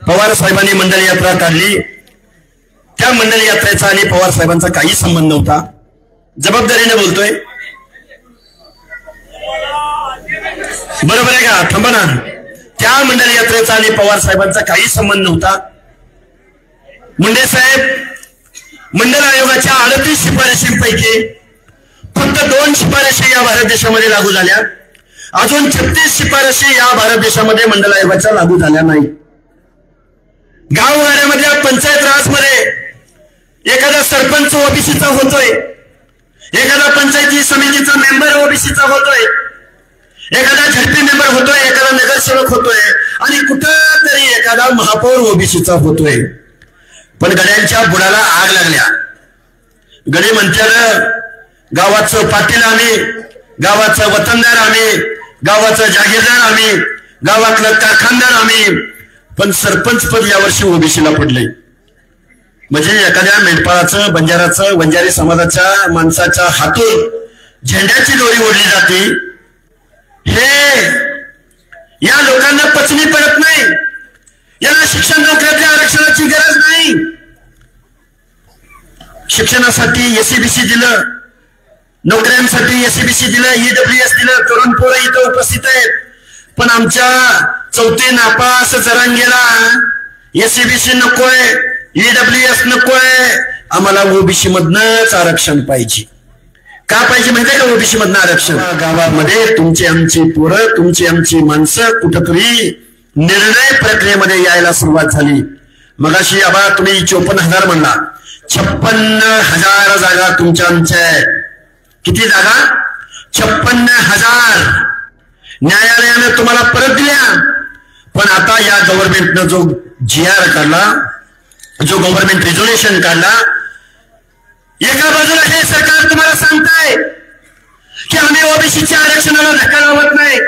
पवार साहेबांनी मंडल यात्रा काढली. त्या मंडल यात्रेचा आणि पवार साहेबांचा काही संबंध नव्हता. जबाबदारीने बोलतोय, बरोबर आहे का? थांबा ना. त्या मंडल यात्रेचा आणि पवार साहेबांचा काही संबंध नव्हता. मुंडे साहेब मंडल आयोगाच्या 38 शिफारशींपैकी फक्त 2 शिफारशी या भारत देशामध्ये लागू झाल्या. अजून 36 शिफारशी या भारत देशामध्ये मंडल आयोगाच्या लागू झाल्या नाही. गावगाड्यामधल्या पंचायत राजमध्ये एखादा सरपंच ओबीसीचा होतोय, एखादा पंचायती समितीचा मेंबर ओबीसीचा होतोय, एखादा झडपी मेंबर होतोय, एखादा नगरसेवक होतोय आणि कुठं तरी एखादा महापौर ओबीसीचा होतोय. पण गड्यांच्या बुडाला आग लागल्या. गडी म्हणतात गावाचं पाटील आम्ही, गावाचं वतनदार आम्ही, गावाचं जागीरदार आम्ही, गावातलं कारखानदार आम्ही. पण सरपंच पद यावर्षी ओबीसीला पडले. म्हणजे एखाद्या मेंढपाळाचं, बंजाराचं, वंजारी समाजाच्या माणसाच्या हातून झेंड्याची दोरी ओढली जाते. हे या लोकांना पचनी पडत नाही. याला शिक्षण नोकऱ्यातल्या आरक्षणाची गरज नाही. शिक्षणासाठी एससीबीसी दिलं, नोकऱ्यांसाठी एससीबीसी दिलं, ईडब्ल्यूएस दिलं, तरुण पोरं इथं उपस्थित आहेत. पण आमच्या 4थी नापास जरांगेला एससीबीसी नकोय, ईडब्ल्यूएस नकोय, आम्हाला ओबीसी मधनच आरक्षण पाहिजे. का पाहिजे माहितीये का ओबीसी मधनं आरक्षण? गावामध्ये तुमची आमची पोरं, तुमची आमची माणसं कुठंतरी निर्णय प्रक्रियेमध्ये यायला सुरुवात झाली. मगाशी आबा तुम्ही 54,000 म्हणला, 56,000 जागा तुमच्या आमच्या. किती जागा? 56,000 न्यायालयानं तुम्हाला परत दिल्या. पण आता या गव्हर्नमेंटनं जो GR काढला, जो गव्हर्नमेंट रिझोल्युशन काढला, एका बाजूला हे सरकार तुम्हाला सांगताय की आम्ही ओबीसीच्या आरक्षणाला धक्का लावत नाही.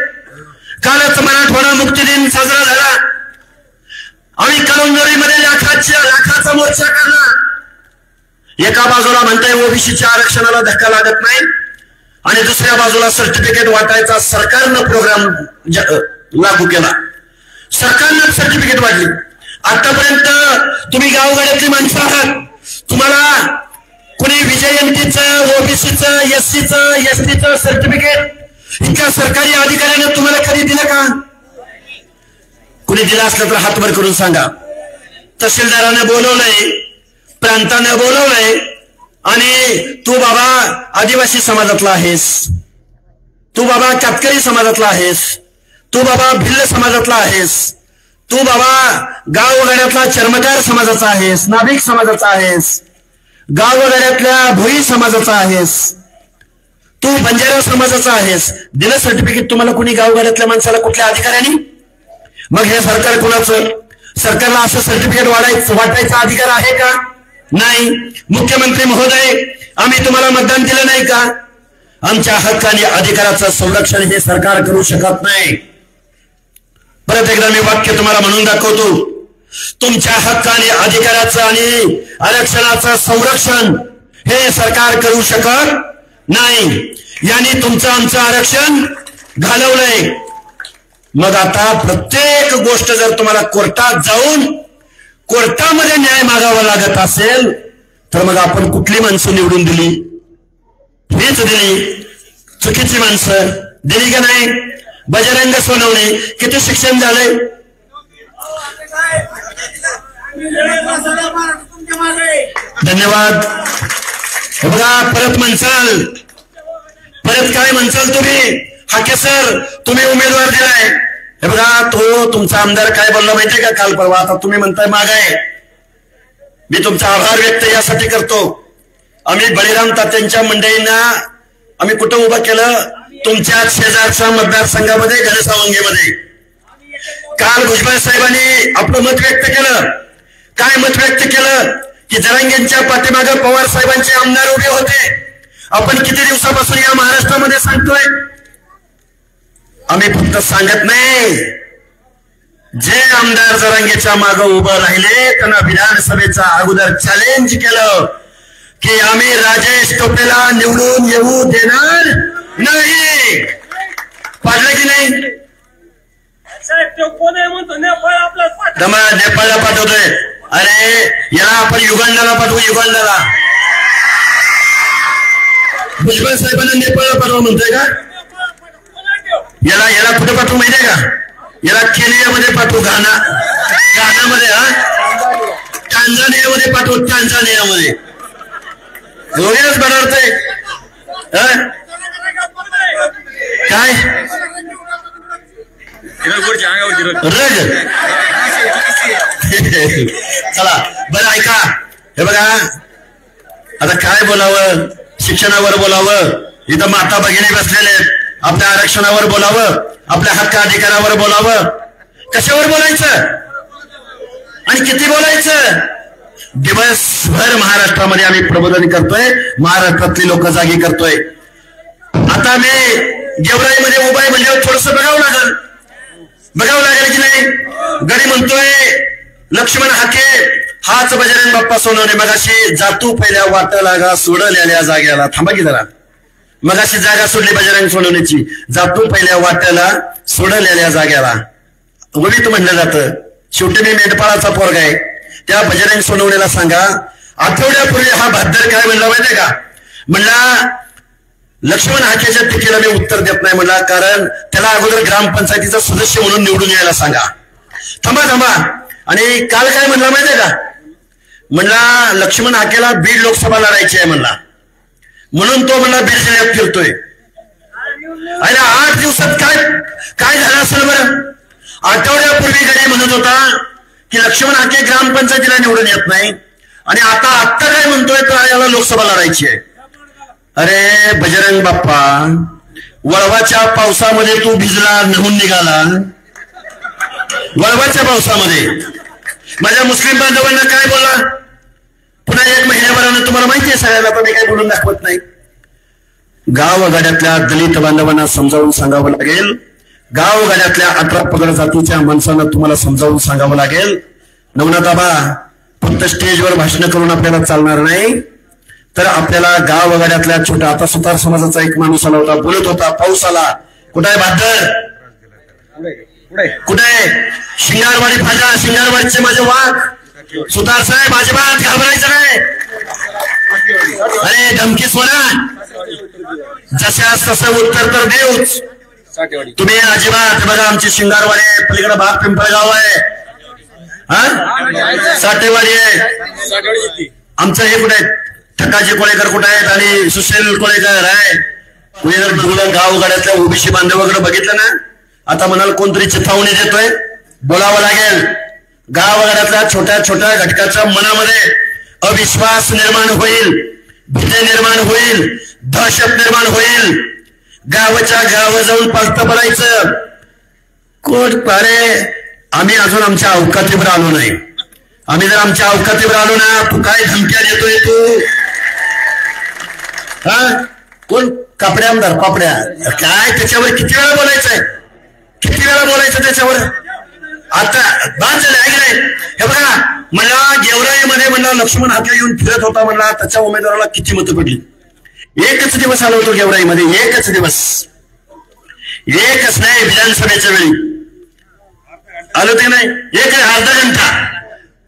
कालच मराठवाडा मुक्ती दिन साजरा झाला. आम्ही कळमनुरीमध्ये लाखाचा मोर्चा काढला. एका बाजूला म्हणताय ओबीसीच्या आरक्षणाला धक्का लागत नाही आणि दुसऱ्या बाजूला सर्टिफिकेट वाटायचा सरकारनं प्रोग्राम लागू केला. सरकारनं सर्टिफिकेट वाटली. आतापर्यंत तुम्ही गावगाड्यातली माणसं आहात. तुम्हाला कुणी विजयंतीचं, ओबीसीचं, एससीचं, एसटीचं सर्टिफिकेट इतक्या सरकारी अधिकाऱ्यानं तुम्हाला कधी दिलं का? कुणी दिलं असलं तर हात वर करून सांगा. तहसीलदारानं बोलवलंय, प्रांतानं बोलवलंय आणि तू बाबा आदिवासी समाजातला आहेस, तू बाबा कातकरी समाजातला आहेस, तू बाबा भिल्ल समाजातला आहेस, तू बाबा गावगाड्यातला चर्मकार समाजाचा आहेस, नाभिक समाजाचा आहेस, गावगाड्यातल्या भोई समाजाचा आहेस, तू बंजारा समाजाचा आहेस, दिलं सर्टिफिकेट तुम्हाला कुणी गावगाड्यातल्या माणसाला कुठल्या अधिकाऱ्यांनी? मग हे सरकार कुणाचं? सरकारला असं सर्टिफिकेट वाटायचा अधिकार आहे का? नाही. मुख्यमंत्री महोदय, आम्ही तुम्हाला मतदान दिलं नाही का? आमच्या हक्क आणि अधिकाराचं संरक्षण हे सरकार करू शकत नाही. परत एकदा मी वाक्य तुम्हाला म्हणून दाखवतो. तुमच्या हक्क आणि अधिकाराचं आणि आरक्षणाचं संरक्षण हे सरकार करू शकत नाही. यांनी तुमचं आमचं आरक्षण घालवलंय. मग आता प्रत्येक गोष्ट जर तुम्हाला कोर्टात जाऊन कोर्टामध्ये न्याय मागावा लागत असेल तर मग आपण कुठली माणसं निवडून दिली? हीच दिली. चुकीची माणसं दिली का नाही? बजरंग सोनवणे किती शिक्षण झालंय? धन्यवाद. बघा, परत म्हणसाल, परत काय म्हणसाल तुम्ही? हाके सर, तुम्ही उमेदवार दिलाय. हे बघा, तो तुमचा आमदार काय बोलला माहितीये का काल परवा? आता तुम्ही म्हणताय मागाय. मी तुमचा आभार व्यक्त यासाठी करतो. आम्ही बळीराम तात्यांच्या मंडळींना आम्ही कुठं उभं केलं? तुमच्या शेजारच्या मतदारसंघामध्ये, घनसावंगीमध्ये. काल भुजबळ साहेबांनी आपलं मत व्यक्त केलं. काय मत व्यक्त केलं? की जरांगेंच्या पाठीमागे पवार साहेबांचे आमदार उभे होते. आपण किती दिवसापासून या महाराष्ट्रामध्ये सांगतोय? आम्ही फक्त सांगत नाही, जे आमदार जरांगेच्या मागे उभं राहिले त्यांना विधानसभेचा अगोदर चॅलेंज केलं की आम्ही राजेश टोपेला निवडून येऊ देणार नाही. पाडलं की नाही? नेपाळला पाठवतोय. अरे याला आपण युगांडाला पाठवू. युगांडाला भुजबळ साहेबांना नेपाळला पाठवा म्हणतोय का? याला कुठे पाठवू माहितीये का? याला केनियामध्ये पाठवू. घानामध्ये, टांझानियामध्ये पाठवू. टांझानियामध्ये दोघेच बनवतंय. काय चला बरं ऐका. हे बघा, आता काय बोलावं? शिक्षणावर बोलावं, इथं माता भगिनी बसलेले, आपल्या आरक्षणावर बोलावं, आपल्या हक्क अधिकारावर बोलावं. कशावर बोलायचं आणि किती बोलायचं? दिवसभर महाराष्ट्रामध्ये आम्ही प्रबोधन करतोय, महाराष्ट्रातली लोक जागी करतोय. आता मी गेवराईमध्ये उभा आहे म्हणजे थोडस बघावं लागेल की नाही? गडी म्हणतोय लक्ष्मण हाके हाच बजरंग बाप्पा सोनवणे. मगाशी जातू पहिल्या वाट लागा सोडलेल्या जाग्याला. थांबा की जरा. मगाशी जागा सोडली बजरंग सोनवणेची. जातू पहिल्या वाट्याला सोडलेल्या जाग्याला ओवीत म्हणलं जातं. शेवटी मी मेंढपाळाचा पोरगा आहे. त्या बजरंग सोनवणेला सांगा, आठवड्यापूर्वी हा भाद्दर काय म्हणला माहितीये का? म्हणला लक्ष्मण हाकेच्या टीकेला मी उत्तर देत नाही म्हणला, कारण त्याला अगोदर ग्रामपंचायतीचा सदस्य म्हणून निवडून यायला सांगा. थांबा. आणि काल काय म्हणला माहितीये का? म्हणला लक्ष्मण हाकेला बीड लोकसभा लढायची आहे म्हणला, म्हणून तो म्हणला बीड जिल्ह्यात फिरतोय. अरे 8 दिवसात काय झालं असेल बरं? आठवड्यापूर्वी गडी म्हणत होता की लक्ष्मण हाके ग्रामपंचायतीला निवडून येत नाही, आणि आता काय म्हणतोय तर याला लोकसभा लढायची आहे. अरे बजरंग बाप्पा, वळवाच्या पावसामध्ये तू भिजला, नहून निघाला. वळवाच्या पावसामध्ये माझ्या मुस्लिम बांधवांना काय बोला? पुन्हा 1 महिन्याभरानं तुम्हाला माहितीये सगळ्याला, तर मी काही बोलून दाखवत नाही. गावगाड्यातल्या दलित बांधवांना समजावून सांगावं लागेल. गावगाड्यातल्या 18 पगड जातीच्या माणसांना तुम्हाला समजावून सांगावं लागेल. नवनाथाबा, फक्त स्टेजवर भाषण करून आपल्याला चालणार नाही, तर आपल्याला गावगाड्यातल्या छोट्या, आता सुतार समाजाचा एक माणूस आला होता, बोलत होता, पाऊस आला. कुठे आहे भाद्दर? कुठे आहे शिंगारवाडी फाजा? शिंगारवाडीचे माझे वाघ. सुतार साहेब अजिबात घाबरायचं नाही. अरे धमकी सोडा, जशास तसं उत्तर तर देऊच. तुम्ही अजिबात, बघा आमची शिंगारवाडी पलीकडे भाग पिंपळगाव आहे, साठेवाडी आहे. आमचं हे कुठे आहे? ठकाजी कोळेकर कुठे आहेत आणि सुशील कोळेकर आहे. कुणी जर गावगाड्यातल्या ओबीसी बांधवाकडे बघितलं ना, आता म्हणाल कोणतरी चिथावणी देतोय. बोलावं लागेल. गावगाड्यातल्या छोट्या छोट्या घटकाच्या मनामध्ये अविश्वास निर्माण होईल. भीती निर्माण होईल, दहशत निर्माण होईल, गावाच्या गाव जाऊन पालत पडायचं. कोण पारे आम्ही अजून आमच्या अवकातीवर आलो नाही. आम्ही जर आमच्या अवकातीवर आलो ना, तू काय धमक्या देतोय तू? कोण कापड्या आमदार पापड्या काय त्याच्यावर किती वेळा बोलायचंय, किती वेळा बोलायचं त्याच्यावर? आता बाद झालं आहे की नाही? हे बघा, मला गेवराईमध्ये म्हणला लक्ष्मण हाके येऊन फिरत होता, म्हणला त्याच्या उमेदवाराला किती मतं पडली. एकच दिवस आलो होतो गेवराईमध्ये, एकच दिवस, एकच नाही, विधानसभेच्या वेळी आलो ते नाही, एक अर्धा घंटा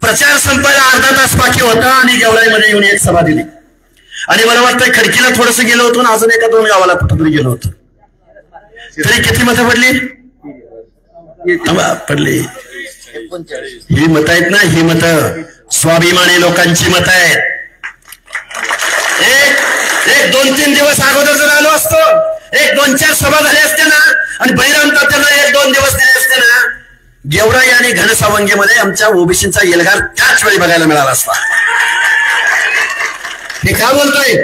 प्रचार संपायला अर्धा तास बाकी होता आणि गेवराईमध्ये येऊन एक सभा दिली. आणि मला वाटतं खडकीला थोडस गेलो होतो, अजून एका दोन गावाला कुठंतरी गेलो होतो. तरी किती मतं पडली? पडली. ही मतं आहेत ना, ही मतं स्वाभिमानी लोकांची मतं आहेत. एक 2-3 दिवस अगोदर जर आलो असतो, 1-2-4 सभा झाल्या असत्या ना, आणि बहिराम त्यांना 1-2 दिवस दिले असते ना, गेवराई आणि घनसावंगीमध्ये आमच्या ओबीसीचा एल्गार त्याच वेळी बघायला मिळाला असता. हे काय बोलतोय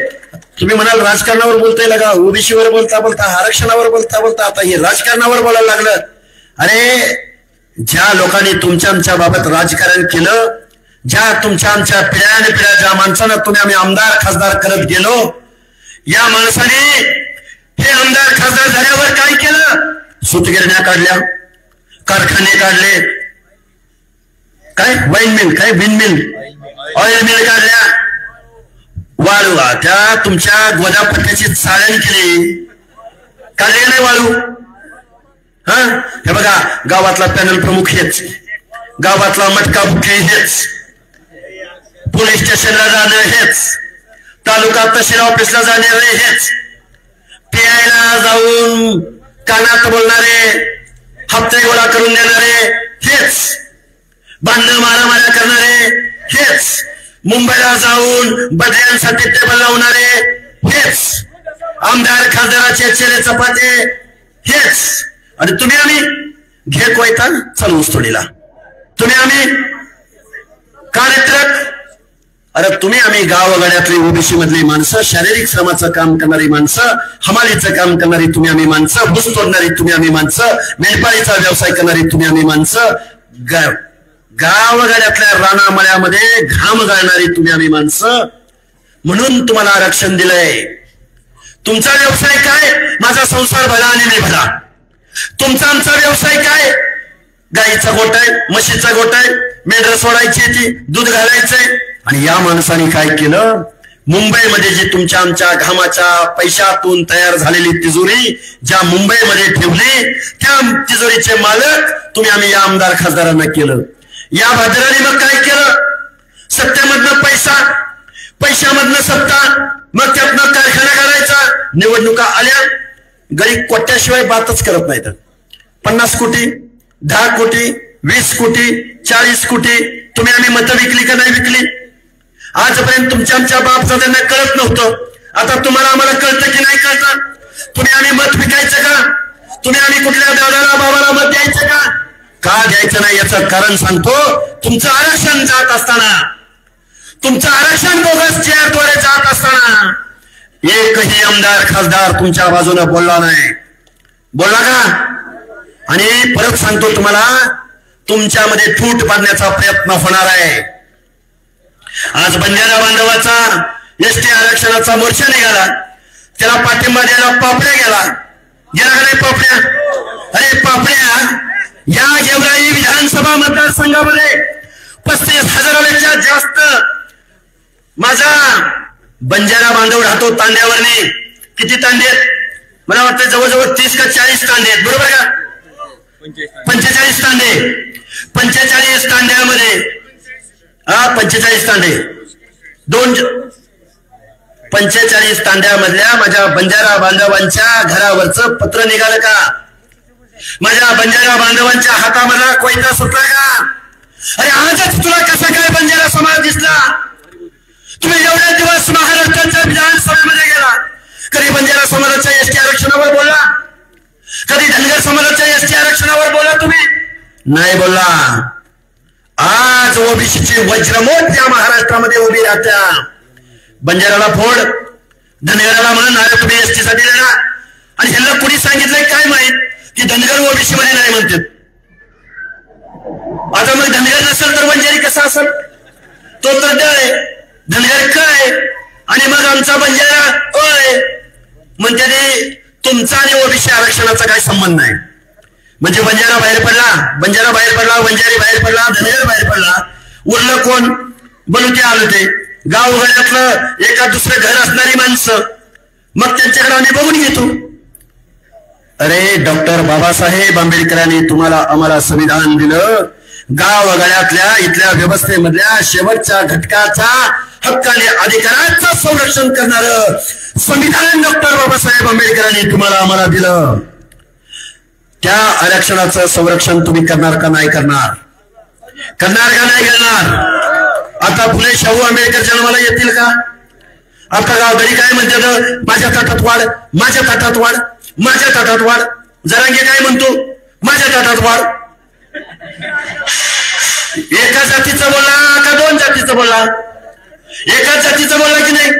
तुम्ही? म्हणाल राजकारणावर बोलतोय लगा, ओबीसीवर बोलता बोलता, आरक्षणावर बोलता बोलता आता हे राजकारणावर बोलायला लागलं. अरे ज्या लोकांनी तुमच्या आमच्या बाबत राजकारण केलं, ज्या तुमच्या आमच्या पिढ्याने पिढ्या ज्या माणसांना तुम्ही आम्ही आमदार खासदार करत गेलो, या माणसाने हे आमदार खासदार झाल्यावर काय केलं? सूतगिरण्या काढल्या, कारखाने काढले, काय वाईन मिल, काय विन मिल, ऑइल मिल काढल्या, वाळू त्या तुमच्या गोदापट्ट्याची चाळण केली, काढले नाही वाळू? हे बघा, गावातला पॅनल प्रमुख हेच, गावातला मटका मुख्य हेच, पोलीस स्टेशनला जाणं हेच, तालुका तहसील ऑफिसला जाणारे हेच, पीआयला जाऊन कानात बोलणारे, हप्ते गोळा करून देणारे हेच, भांडण मारामाऱ्या करणारे हेच, मुंबईला जाऊन बदल्यांसाठी टेबल लावणारे हेच, आमदार खासदाराचे चेले चपाते हेच. आणि तुम्ही आम्ही घे कोयता चल ऊसतोडीला, तुम्ही आम्ही कार्यक्रम. अरे तुम्ही आम्ही गावगाड्यातली ओबीसी मधली माणसं, शारीरिक श्रमाचं काम करणारी माणसं, हमालीचं काम करणारी तुम्ही आम्ही माणसं, ऊस तोडणारी तुम्ही आम्ही माणसं, मेंढपाळीचा व्यवसाय करणारी तुम्ही आम्ही माणसं, गावगाड्यातल्या रानामळ्यामध्ये घाम गाळणारी तुम्ही आम्ही माणसं, म्हणून तुम्हाला आरक्षण दिलंय. तुमचा व्यवसाय काय? माझा संसार भला आणि मी भला. तुमचा आमचा व्यवसाय काय? गाईचा गोठा आहे, म्हशीचा गोठा आहे, मेंढरं सोडायची ती, दूध घालायचंय. आणि या माणसाने काय केलं? मुंबईमध्ये जी तुमच्या आमच्या घामाच्या पैशातून तयार झालेली तिजोरी ज्या मुंबईमध्ये ठेवली, त्या तिजोरीचे मालक तुम्ही आम्ही या आमदार खासदारांना केलं. या भादराने मग काय केलं? सत्तेमधनं पैसा, पैशामधनं सत्ता, मग त्यातनं कारखाना करायचा. निवडणुका आल्या, गरीब कोट्याशिवाय बातच करत नाहीत. 50 कोटी, 10 कोटी, 20 कोटी, 40 कोटी तुम्ही आम्ही मतं विकली का नाही विकली? आजपर्यंत तुमच्या आमच्या बापदाद्यांना कळत नव्हतं, आता तुम्हाला आम्हाला कळतं की नाही कळतं? तुम्ही आम्ही मत विकायचं का? तुम्ही आम्ही कुठल्या दादाला बाबाला मत द्यायचं का? का द्यायचं नाही याचं कारण सांगतो. तुमचं आरक्षण जात असताना, तुमचं आरक्षण बोगस चेअरद्वारे जात असताना एकही आमदार खासदार तुमच्या बाजूने बोलला नाही. बोलला का? आणि परत सांगतो तुम्हाला, तुमच्यामध्ये फूट पाडण्याचा प्रयत्न होणार आहे. आज बंजारा बांधवाचा एसटी आरक्षणाचा मोर्चा निघाला, त्याला पाठिंबा द्यायला पापड्या गेला का नाही? पापड्या, अरे पापड्या, या गेवराई विधानसभा मतदारसंघामध्ये 35,000पेक्षा जास्त माझा बंजारा बांधव राहतो तांड्यावरने. किती तांडे? मला वाटतं जवळजवळ 30 का 40 तांडे आहेत, बरोबर का? 45 तांडे. 45 तांड्यामध्ये 45 तांडे, 45 तांड्यामधल्या माझ्या बंजारा बांधवांच्या घरावरचं पत्र निघालं का? माझ्या बंजारा बांधवांच्या हातामध्ये कोयता सुटला का? अरे आजच तुला कसा काय बंजारा समाज दिसला? तुम्ही एवढे दिवस महाराष्ट्राच्या विधानसभेमध्ये गेला, कधी बंजारा समाजाच्या एसटी आरक्षणावर बोलला? कधी धनगर समाजाच्या एसटी आरक्षणावर बोला? तुम्ही नाही बोलला. आज ओबीसीची वज्रमोट या महाराष्ट्रामध्ये उभी राहत्या. बंजाराला फोड, धनगराला म्हण अरे तुम्ही एसटी साठी देणार, आणि ह्यांना कुणी सांगितलंय काय माहित की धनगर ओबीसी मध्ये नाही म्हणतात. आता मग धनगर नसेल तर बंजारी कसा असेल? तो तर ड आहे, धनगर काय, आणि मग आमचा बंजारा होय म्हणते. तुमचा आणि ओबीसी आरक्षणाचा काही संबंध नाही. म्हणजे बंजारा बाहेर पडला, बंजारी बाहेर पडला, धनगर बाहेर पडला, उरलं कोण? बलुते आलुते, गावगाड्यातलं एका दुसरं घर असणारी माणसं. मग त्यांच्याकडे आम्ही बघून घेतो. अरे डॉक्टर बाबासाहेब आंबेडकरांनी तुम्हाला आम्हाला संविधान दिलं, गावगाड्यातल्या इथल्या व्यवस्थेमधल्या शेवटच्या घटकाचा हक्काने अधिकाराचं संरक्षण करणारं संविधान डॉक्टर बाबासाहेब आंबेडकरांनी तुम्हाला आम्हाला दिलं. त्या आरक्षणाचं संरक्षण तुम्ही करणार का नाही करणार? करणार का नाही करणार? आता फुले शाहू आंबेडकर जन्माला येतील का? आता गावकरी काय म्हणतात, माझ्या ताटात वाढ, माझ्या ताटात वाढ, माझ्या ताटात वाढ. जरांगे काय म्हणतो, माझ्या ताटात वाढ. एका जातीचं बोलला का दोन जातीचं बोलला? एकाच जातीचं बोलला की नाही?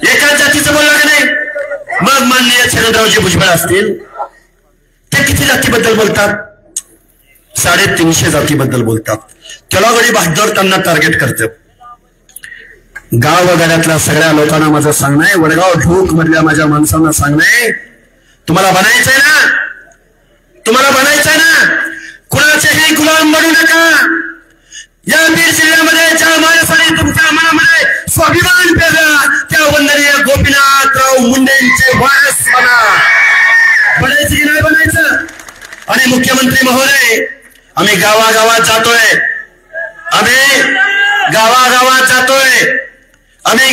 एकाच जातीचं बोलला की नाही? मग माननीय छगनरावजी भुजबळ असतील, ते किती जातीबद्दल बोलतात? 350 जातीबद्दल बोलतात. त्याला गडी बहादूर त्यांना टार्गेट करतात. गावगाड्यातल्या सगळ्या लोकांना माझं सांगणं आहे, वडगाव ढोक मधल्या माझ्या माणसांना सांगणं आहे, तुम्हाला बनायचंय ना, तुम्हाला बनायचंय ना, कुणाचेही गुलाम बनू नका. या बीड जिल्ह्यामध्ये ज्या माणसाने तुमच्या मनामध्ये स्वाभिमान पेरला, त्या वंदनीय गोपीनाथराव मुंडेंचे वारस बना. बनायचं की नाही बनायचं? आणि मुख्यमंत्री महोदय, आम्ही गावागावात जातोय, आम्ही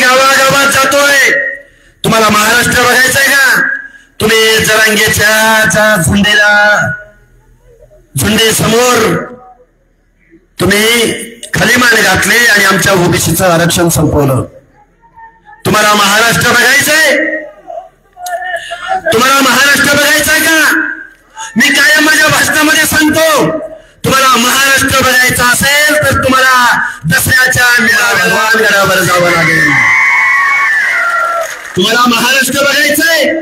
गावागावात जातोय. तुम्हाला महाराष्ट्र बघायचंय का? तुम्ही जरांगेच्या झुंडे समोर तुम्ही खाली मान घातले आणि आमच्या ओबीसीचं आरक्षण संपवलं. तुम्हाला महाराष्ट्र बघायचंय? तुम्हाला महाराष्ट्र बघायचंय का? मी कायम माझ्या भाषणामध्ये सांगतो, तुम्हाला महाराष्ट्र बघायचा असेल तर तुम्हाला दसऱ्याच्या मेळाव्यावर जावं लागेल. तुम्हाला महाराष्ट्र बघायचंय,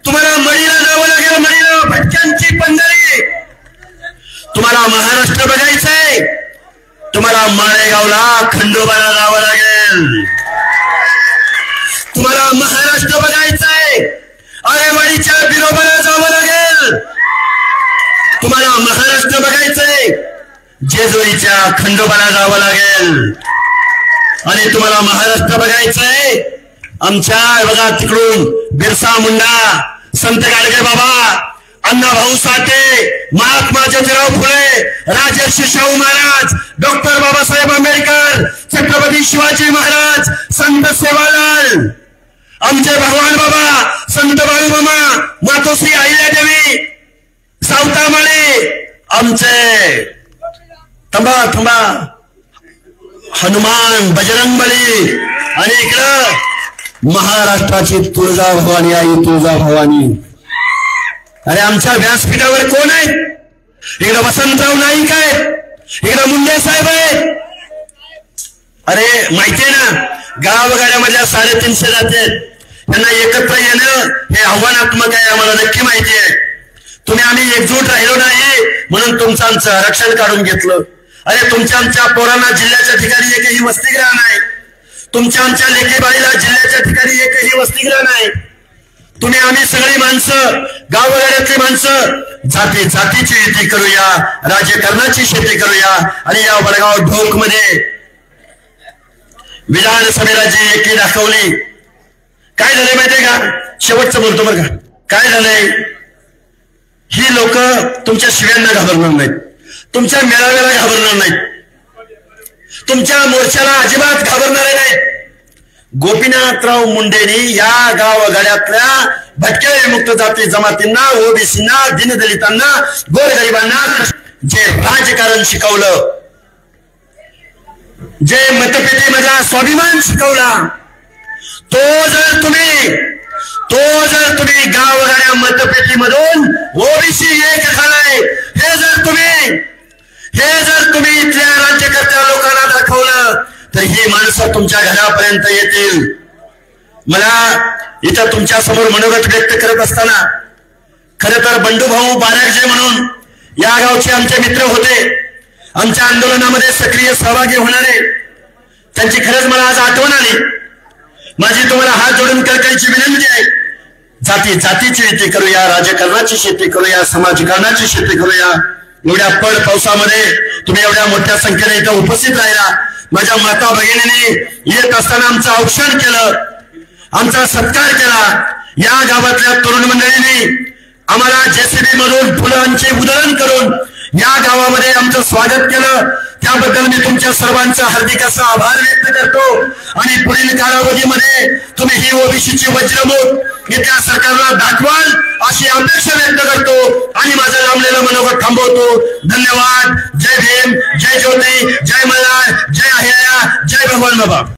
तुम्हाला मडीला जावं लागेल, मडीला भटक्यांची पंढरी. तुम्हाला महाराष्ट्र बघायचंय, तुम्हाला माळेगावला खंडोबाला जावं लागेल. तुम्हाला महाराष्ट्र बघायचंय, आरेवाडीच्या बिरोबाला जावं लागेल. तुम्हाला महाराष्ट्र बघायचंय, जेजुरीच्या खंडोबाला जावं लागेल. आणि तुम्हाला महाराष्ट्र बघायचंय, आमच्या बघा तिकडून बिरसा मुंडा, संत गाडगे बाबा, अण्णाभाऊ साठे, महात्मा ज्योतिराव फुले, राजर्षी शाहू महाराज, डॉक्टर बाबासाहेब आंबेडकर, छत्रपती शिवाजी महाराज, संत सेवालाल, आमचे भगवान बाबा, संत बाळूमामा, मातोश्री अहिल्यादेवी, सावतामाळे, आमचे थांबा हनुमान, बजरंगबली, आणि इकडं महाराष्ट्राची तुळजा भवानी आई, तुळजा भवानी. अरे आमच्या व्यासपीठावर कोण आहे? इकडं वसंतराव नाईक आहे, इकडं मुंडे साहेब आहेत. अरे माहितीये ना, गावगाड्यामधल्या 350 जाती, त्यांना एकत्र येणं हे आव्हानात्मक आहे, आम्हाला नक्की माहिती आहे. तुम्ही आम्ही एकजूट राहिलो नाही म्हणून तुमचं आमचं आरक्षण काढून घेतलं. अरे तुमच्या आमच्या पोरांना जिल्ह्याच्या ठिकाणी एकही वसतिगृह नाही, तुमच्या आमच्या लेकीबाईला जिल्ह्याच्या ठिकाणी एकही वसतिगृह नाही. तुम्ही आम्ही सगळी माणसं, गावगाड्यातली माणसं, जातीची शेती करूया, राजकारणाची शेती करूया. आणि या वडगाव ढोक मध्ये विधानसभेला जी एकी दाखवली, काय झालंय माहितीये का? शेवटचं बोलतो बरं का, काय झालंय? ही लोक तुमच्या शिव्यांना घाबरणार नाहीत, तुमच्या मेळाव्याला घाबरणार नाहीत, तुमच्या मोर्चाला अजिबात घाबरणारे नाहीत. गोपीनाथराव मुंडेंनी या गावगाड्यातल्या भटक्या विमुक्त जाती जमातींना, ओबीसींना, दीनदलितांना, गोरगरिबांना जे राजकारण शिकवलं, जे मतपेटीमधला स्वाभिमान शिकवला, तो जर तुम्ही गावगाड्या मतपेटीमधून ओबीसी एक झालाय, हे जर तुम्ही इथल्या राज्यकर्त्या लोकांना दाखवलं, तर ही माणसं तुमच्या घरापर्यंत येतील. मला इथं तुमच्या समोर मनोगत व्यक्त करत असताना खरं तर बंडूभाऊ बारगजे म्हणून या गावचे आमचे मित्र होते, आमच्या आंदोलनामध्ये सक्रिय सहभागी होणारे, त्यांची खरंच मला आज आठवण आली. माझी तुम्हाला हात जोडून कळकळीची विनंती आहे, जातीची शेती करूया, राजकारणाची शेती करूया, समाजकारणाची शेती करूया. एवढ्या पड पावसामध्ये तुम्ही एवढ्या मोठ्या संख्येने इथं उपस्थित राहिला. माझ्या माता भगिनींनी येत असताना आमचं औक्षण केलं, आमचा सत्कार केला. या गावातल्या तरुण मंडळींनी आम्हाला जेसीबी मधून फुलांचे उधळण करून या गावामध्ये आमचं स्वागत केलं. त्याबद्दल मी तुमच्या सर्वांचा हार्दिक असा आभार व्यक्त करतो. आणि पुढील कालावधीमध्ये तुम्ही ही ओबीसीची वज्रमूठ इथल्या सरकारला दाखवाल अशी अपेक्षा व्यक्त करतो आणि माझं लांबलेलं मनोगत थांबवतो. धन्यवाद. जय भीम, जय ज्योती, जय मल्हार, जय अहिल्या, जय भगवान बाबा.